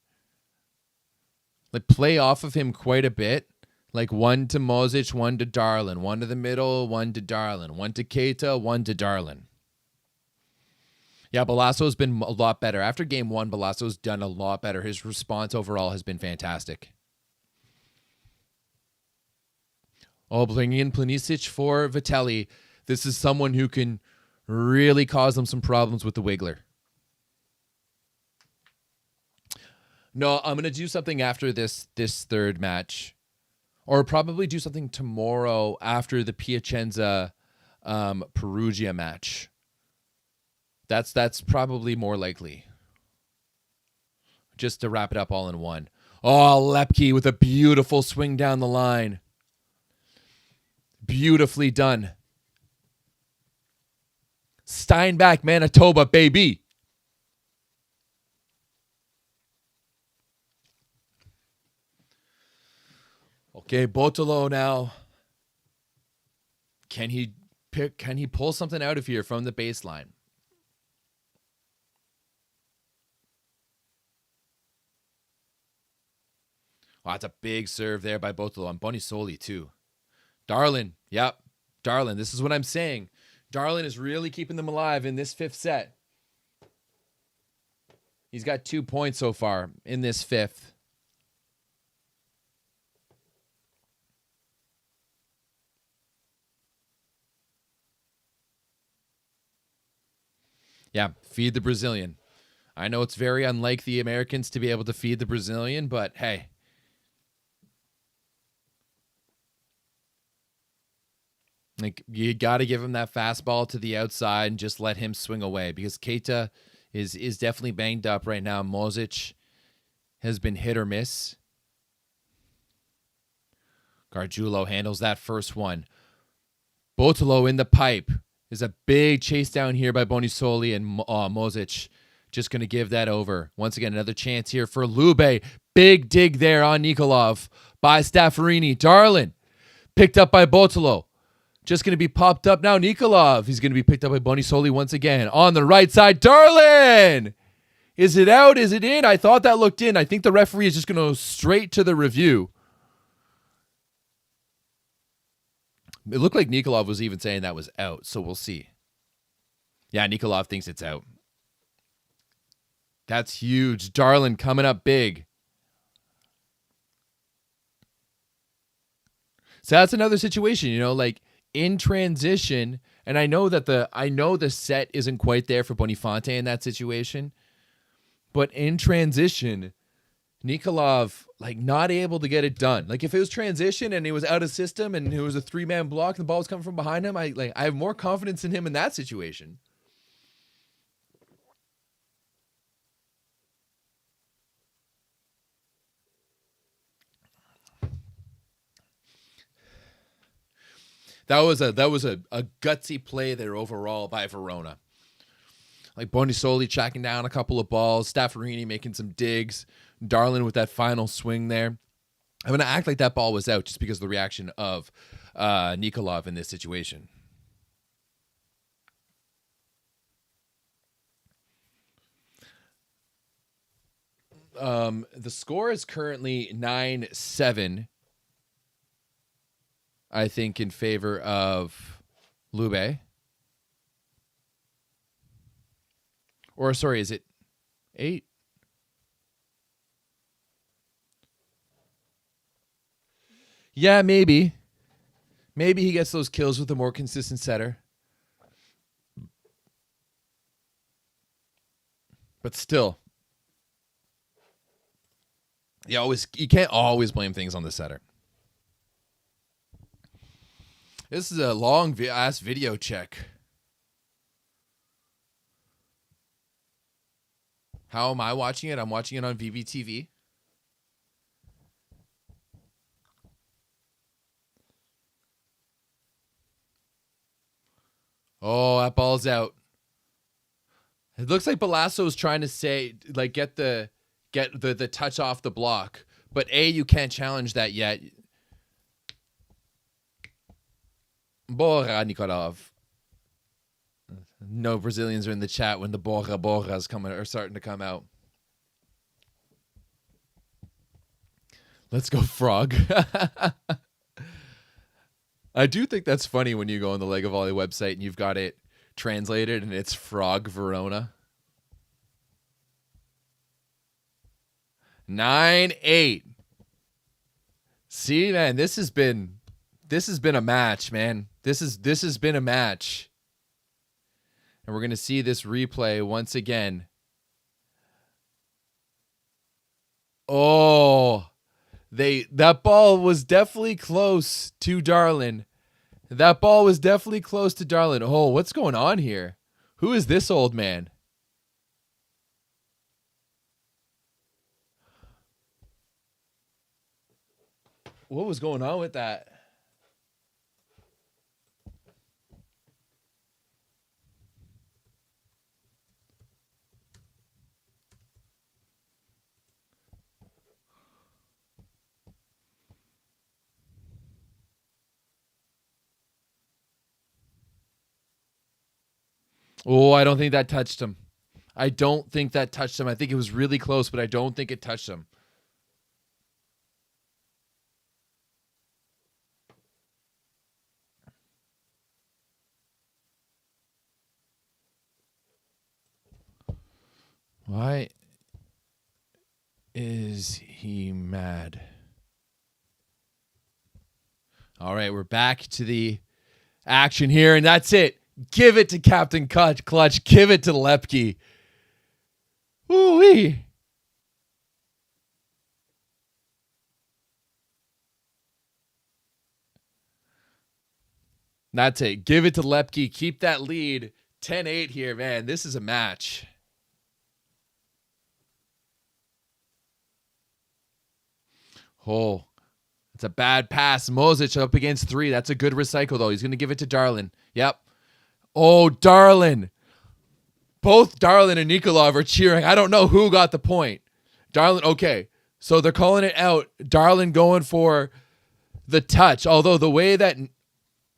Like, play off of him quite a bit. Like 1 to Mosic, 1 to Darlin, 1 to the middle, 1 to Darlin, 1 to Keita, 1 to Darlin. Yeah, Balasso's been a lot better. After game 1, Balasso's done a lot better. His response overall has been fantastic. Oh, bringing in Planisic for Vitaly. This is someone who can really cause them some problems with the Wiggler. No, I'm going to do something after this third match. Or probably do something tomorrow after the Piacenza Perugia match. That's probably more likely. Just to wrap it up all in one. Oh, Lepke with a beautiful swing down the line. Beautifully done. Steinbach, Manitoba, baby. Okay, Botolo now. Can he pull something out of here from the baseline? Oh, that's a big serve there by Botolo and Bonisoli too. Darlin, yep. Darlin, this is what I'm saying. Darlin is really keeping them alive in this 5th set. He's got 2 points so far in this 5th. Yeah, feed the Brazilian. I know it's very unlike the Americans to be able to feed the Brazilian, but hey. Like, you got to give him that fastball to the outside and just let him swing away because Keita is definitely banged up right now. Mosic has been hit or miss. Gargiulo handles that first one. Botolo in the pipe. There's a big chase down here by Bonisoli and Mosic. Just going to give that over. Once again, another chance here for Lube. Big dig there on Nikolov by Staffarini. Darlin picked up by Botolo. Just going to be popped up now. Nikolov. He's going to be picked up by Bonisoli once again. On the right side, Darlin! Is it out? Is it in? I thought that looked in. I think the referee is just going to go straight to the review. It looked like Nikolov was even saying that was out, so we'll see. Yeah, Nikolov thinks it's out. That's huge. Darlin coming up big. So that's another situation, like in transition, and I know the set isn't quite there for Bonifonte in that situation, but in transition, Nikolov, not able to get it done. Like, if it was transition and he was out of system and it was a 3-man block and the ball was coming from behind him, I have more confidence in him in that situation. That was a gutsy play there overall by Verona. Like Bonisoli tracking down a couple of balls, Staffarini making some digs, Darlin with that final swing there. I'm going to act like that ball was out just because of the reaction of Nikolov in this situation. The score is currently 9-7, I think, in favor of Lube. Or, sorry, is it 8? Yeah, maybe. Maybe he gets those kills with a more consistent setter. But still. You can't always blame things on the setter. This is a long-ass video check. How am I watching it? I'm watching it on VVTV. Oh, that ball's out. It looks like Balasso's trying to say, like, get the touch off the block. But you can't challenge that yet. Bora Nikolov. No Brazilians are in the chat when the Boras are starting to come out. Let's go Frog. I do think that's funny when you go on the LegaVolley website and you've got it translated and it's Frog Verona. 9-8. See, man, this has been a match, man. This has been a match. And we're going to see this replay once again. Oh, that ball was definitely close to Darlin. That ball was definitely close to Darlin. Oh, what's going on here? Who is this old man? What was going on with that? Oh, I don't think that touched him. I don't think that touched him. I think it was really close, but I don't think it touched him. Why is he mad? All right, we're back to the action here, and that's it. Give it to Captain Clutch. Give it to Lepke. Ooh-wee. That's it. Give it to Lepke. Keep that lead. 10-8 here, man. This is a match. Oh, it's a bad pass. Mosic up against 3. That's a good recycle, though. He's going to give it to Darlin. Yep. Oh, Darlin. Both Darlin and Nikolov are cheering. I don't know who got the point. Darlin, okay. So they're calling it out. Darlin going for the touch. Although the way that...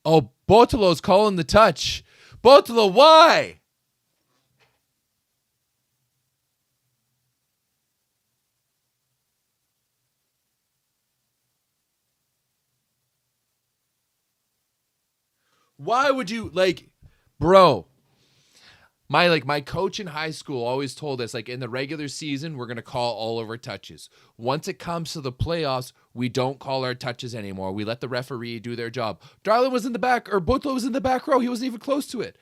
Oh, Botelo's calling the touch. Botelo, why? Why would you, like... Bro, my coach in high school always told us, like, in the regular season, we're going to call all of our touches. Once it comes to the playoffs, we don't call our touches anymore. We let the referee do their job. Darlin was in the back, or Botlo was in the back row. He wasn't even close to it.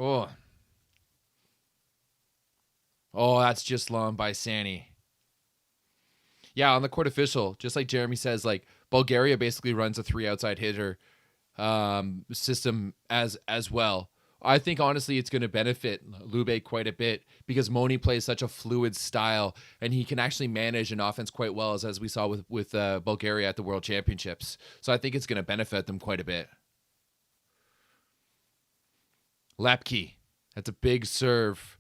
Oh, that's just long by Sani. Yeah, on the court official, just like Jeremy says, like Bulgaria basically runs a 3 outside hitter system as well. I think honestly it's going to benefit Lube quite a bit because Moni plays such a fluid style and he can actually manage an offense quite well, as we saw with Bulgaria at the World Championships. So I think it's going to benefit them quite a bit. Lepke, that's a big serve.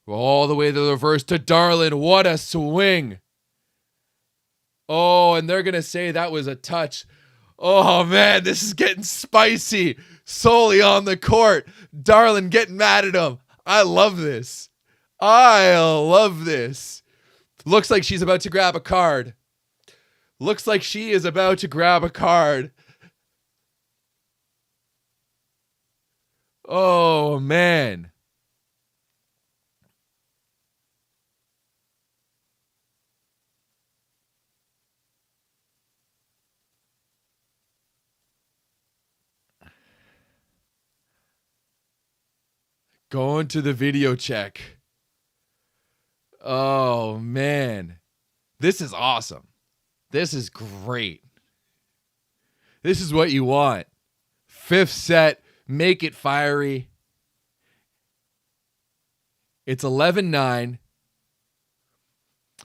All the way to the reverse to Darlin. What a swing. Oh, and they're going to say that was a touch. Oh, man, this is getting spicy. Solely on the court. Darlin getting mad at him. I love this. I love this. Looks like she's about to grab a card. Looks like she is about to grab a card. Oh, man. Going to the video check. Oh, man. This is awesome. This is great. This is what you want. Fifth set. Make it fiery. It's 11-9.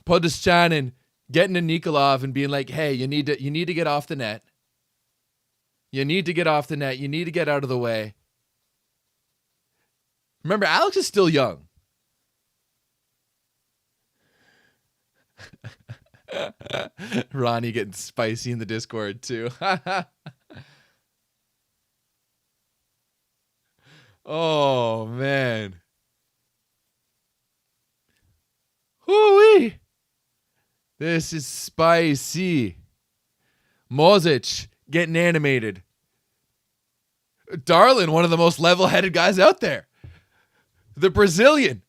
Podeschanin getting to Nikolov and being like, hey, you need to get off the net. You need to get off the net. You need to get out of the way. Remember, Alex is still young. Ronnie getting spicy in the Discord too. Oh, man. Hoo-wee. This is spicy. Mozic getting animated. Darlin, one of the most level-headed guys out there. The Brazilian.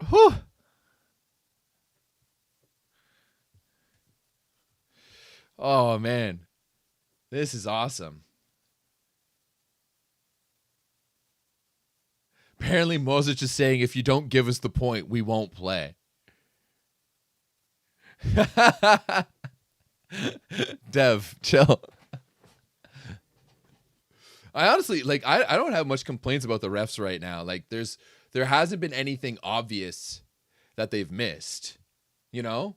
Whew. Oh, man. This is awesome. Apparently, Mozic is saying, if you don't give us the point, we won't play. Dev, chill. I honestly, I don't have much complaints about the refs right now. Like, there hasn't been anything obvious that they've missed, you know?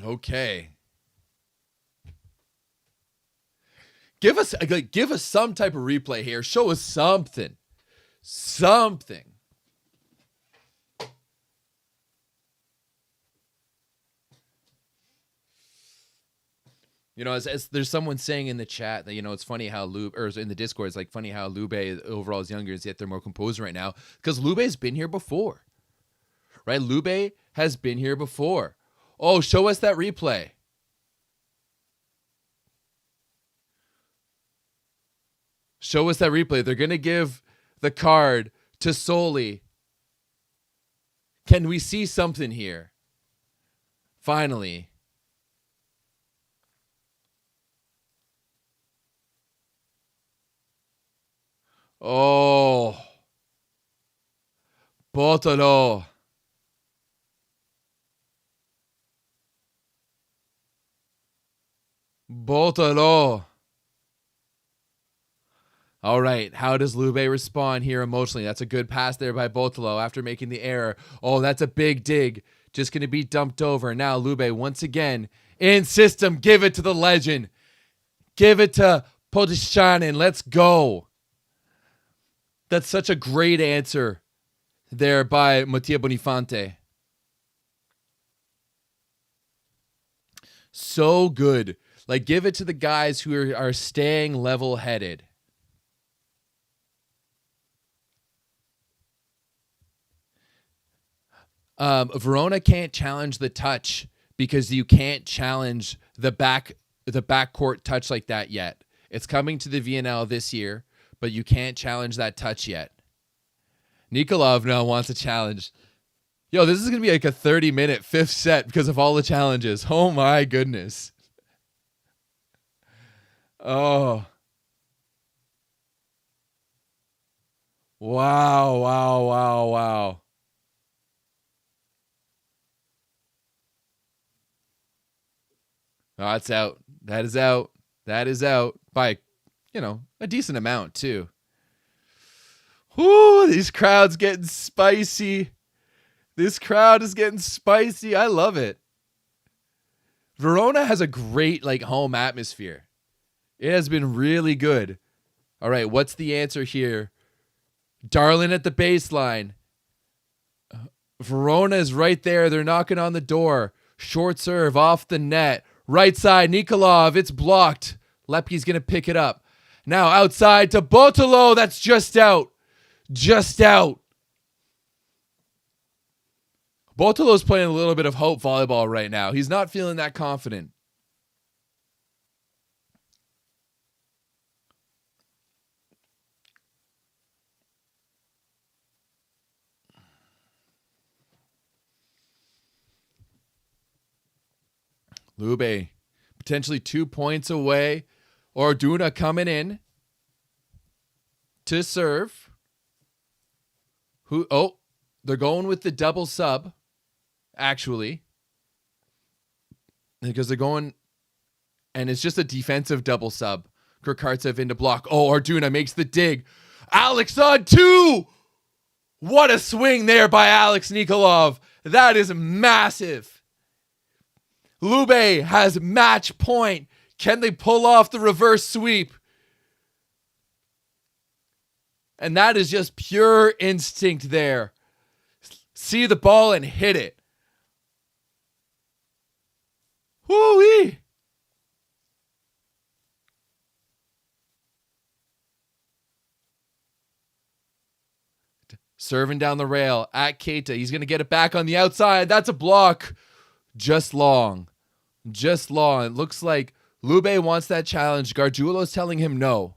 Okay. Give us some type of replay here. Show us something. Something. You know, as there's someone saying in the chat that, you know, it's funny how Lube, or in the Discord, it's like funny how Lube overall is younger, yet they're more composed right now. Because Lube's been here before. Right? Lube has been here before. Oh, show us that replay. Show us that replay. They're going to give the card to Soli. Can we see something here? Finally. Oh. Botolo. Botolo. All right, how does Lube respond here emotionally? That's a good pass there by Botolo after making the error. Oh, that's a big dig. Just going to be dumped over. Now Lube once again in system. Give it to the legend. Give it to Podeschanin. Let's go. That's such a great answer there by Mattia Bonifante. So good. Like, give it to the guys who are staying level-headed. Verona can't challenge the touch because you can't challenge the backcourt touch like that yet. It's coming to the VNL this year, but you can't challenge that touch yet. Nikolov now wants a challenge. Yo, this is going to be like a 30-minute fifth set because of all the challenges. Oh my goodness. Oh. Wow, wow, wow, wow. Oh, that's out. That is out. That is out by, a decent amount, too. Whoo, these crowds getting spicy. This crowd is getting spicy. I love it. Verona has a great, home atmosphere. It has been really good. All right, what's the answer here? Darlin at the baseline. Verona is right there. They're knocking on the door. Short serve off the net. Right side, Nikolov. It's blocked. Lepke's going to pick it up. Now outside to Botolo. That's just out. Just out. Botolo's playing a little bit of hope volleyball right now. He's not feeling that confident. Lube potentially 2 points away. Orduna coming in to serve. They're going with the double sub, actually. Because they're going, and it's just a defensive double sub. Kurkartsev into block. Oh, Orduna makes the dig. Alex on 2! What a swing there by Alex Nikolov. That is massive. Lube has match point. Can they pull off the reverse sweep? And that is just pure instinct there. See the ball and hit it. Woo-wee. Serving down the rail at Keita. He's going to get it back on the outside. That's a block. Just long. Just long. It looks like Lube wants that challenge. Gargiulo's telling him no.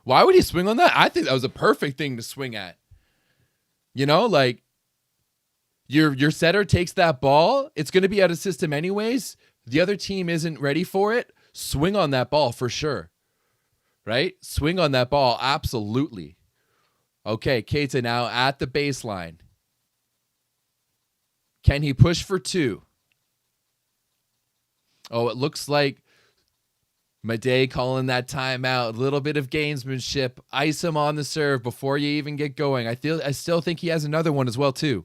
Why would he swing on that? I think that was a perfect thing to swing at. Your setter takes that ball. It's going to be out of system anyways. The other team isn't ready for it. Swing on that ball for sure. Right? Swing on that ball. Absolutely. Okay, Keita now at the baseline. Can he push for 2? Oh, it looks like Madej calling that timeout. A little bit of gamesmanship. Ice him on the serve before you even get going. I still think he has another one as well, too.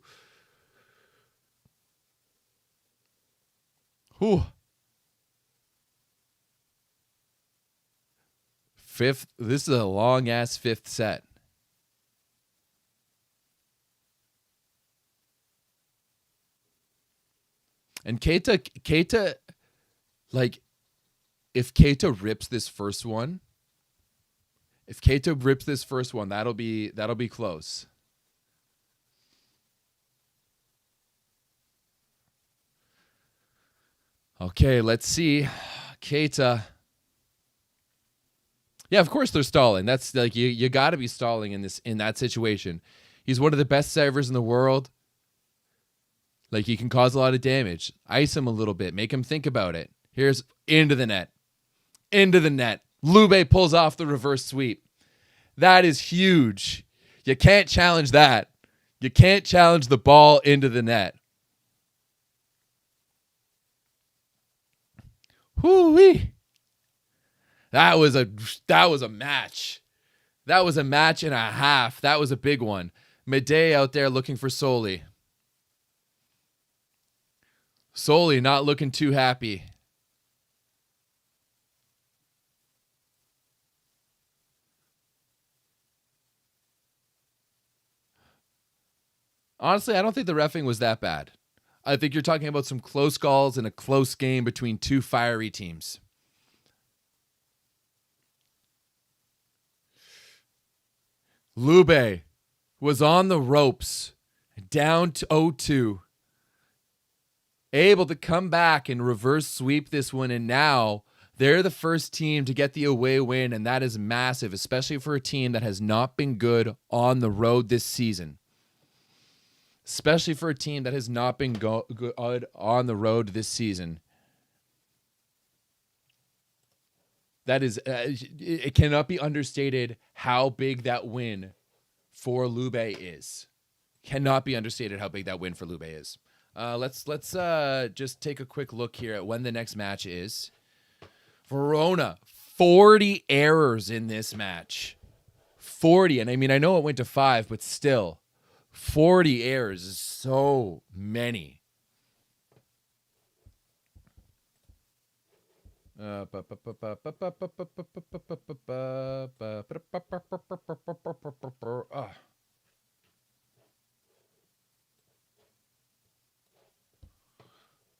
Whew. Fifth. This is a long-ass fifth set. And Keita, if Keita rips this first one, that'll be close. Okay, let's see. Keita. Yeah, of course they're stalling. That's you got to be stalling in that situation. He's one of the best servers in the world. He can cause a lot of damage. Ice him a little bit. Make him think about it. Here's into the net. Into the net. Lube pulls off the reverse sweep. That is huge. You can't challenge that. You can't challenge the ball into the net. Whoo-wee. That was a match. That was a match and a half. That was a big one. Madej out there looking for Soli. Soli not looking too happy. Honestly, I don't think the reffing was that bad. I think you're talking about some close calls and a close game between two fiery teams. Lube was on the ropes, down to 0-2. Able to come back and reverse sweep this one, and now they're the first team to get the away win, and that is massive, especially for a team that has not been good on the road this season. especially for a team that has not been good on the road this season. That is, it cannot be understated how big that win for Lube is. Cannot be understated how big that win for Lube is. Let's just take a quick look here at when the next match is. Verona, 40 errors in this match. 40, and I mean, I know it went to 5, but still, 40 errors is so many.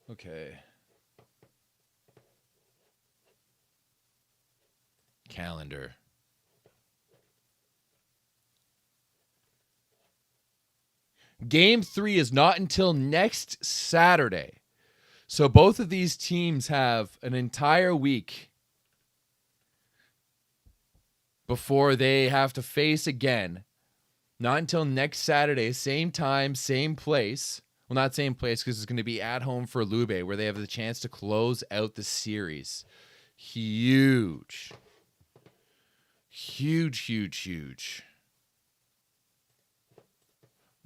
Okay. Calendar. Game 3 is not until next Saturday. So both of these teams have an entire week before they have to face again. Not until next Saturday, same time, same place. Well, not same place because it's going to be at home for Lube, where they have the chance to close out the series. Huge. Huge, huge, huge.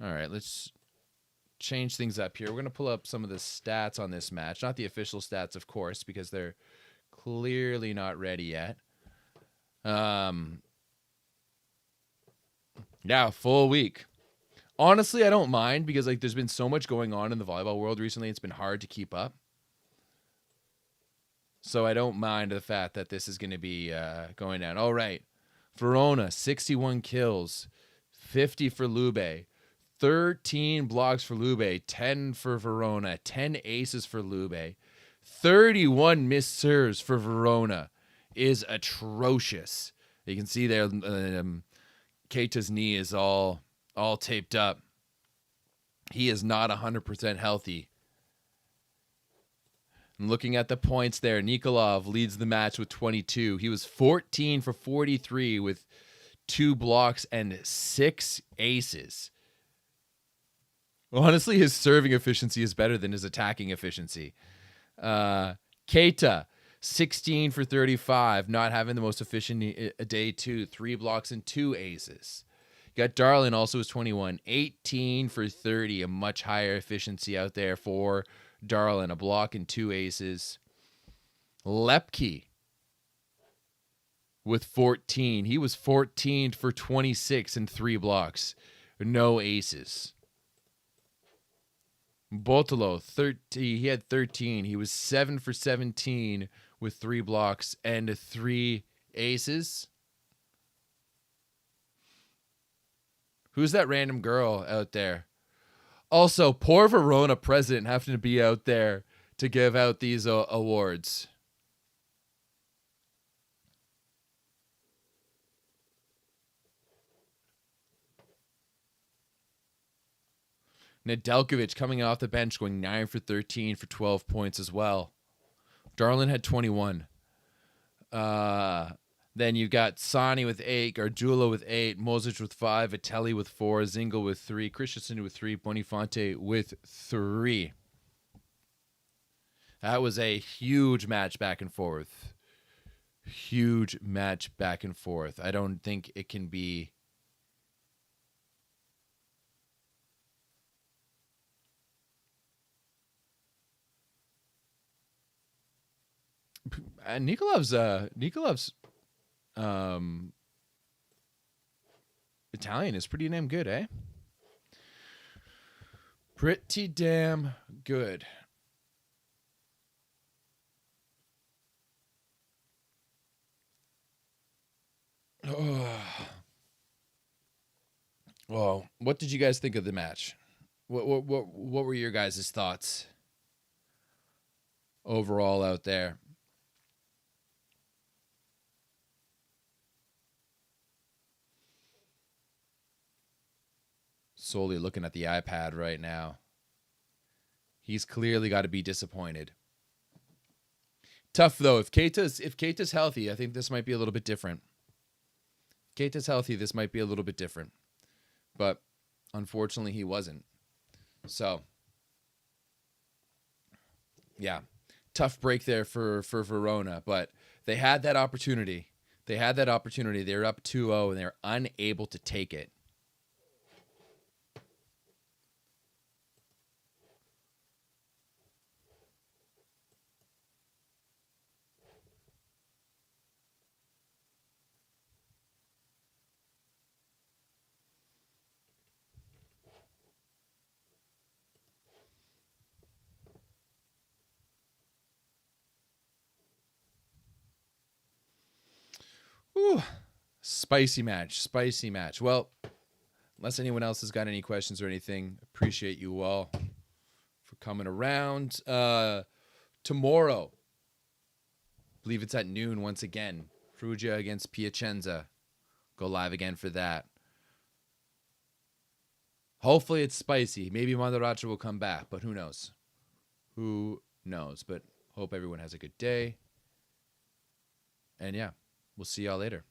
All right, let's change things up here. We're going to pull up some of the stats on this match. Not the official stats, of course, because they're clearly not ready yet. Yeah, full week. Honestly, I don't mind because like there's been so much going on in the volleyball world recently. It's been hard to keep up. So I don't mind the fact that this is going to be going down. All right. Verona, 61 kills, 50 for Lube. 13 blocks for Lube, 10 for Verona, 10 aces for Lube. 31 missed serves for Verona is atrocious. You can see there Keita's knee is all taped up. He is not 100% healthy. And looking at the points there, Nikolov leads the match with 22. He was 14 for 43 with 2 blocks and 6 aces. Honestly, his serving efficiency is better than his attacking efficiency. Keita, 16 for 35, not having the most efficient day too. 3 blocks and 2 aces. You got Darlin also is 21, 18 for 30, a much higher efficiency out there for Darlin, a block and 2 aces. Lepke with 14. He was 14 for 26 and 3 blocks. No aces. Botolo, 30. He had 13. He was 7 for 17 with 3 blocks and 3 aces. Who's that random girl out there? Also, poor Verona president having to be out there to give out these awards. Nedeljkovic coming off the bench going 9 for 13 for 12 points as well. Darlin had 21. Then you've got Sani with 8, Gardula with 8, Mosic with 5, Vitelli with 4, Zingle with 3, Christensen with 3, Bonifonte with 3. That was a huge match back and forth. Huge match back and forth. I don't think it can be... Nikolov's Italian is pretty damn good, eh? Pretty damn good. Oh. Well, what did you guys think of the match? What were your guys' thoughts overall out there? Solely looking at the iPad right now. He's clearly got to be disappointed. Tough though. If Keita's healthy, I think this might be a little bit different. If Keita's healthy, this might be a little bit different. But unfortunately, he wasn't. So, yeah, tough break there for Verona, but they had that opportunity. They were up 2-0, and they were unable to take it. Whew. Spicy match. Well, unless anyone else has got any questions or anything, appreciate you all for coming around. Tomorrow, I believe it's at noon once again. Perugia against Piacenza. Go live again for that. Hopefully it's spicy. Maybe Mandaracha will come back, but who knows? Who knows? But hope everyone has a good day. And yeah, we'll see y'all later.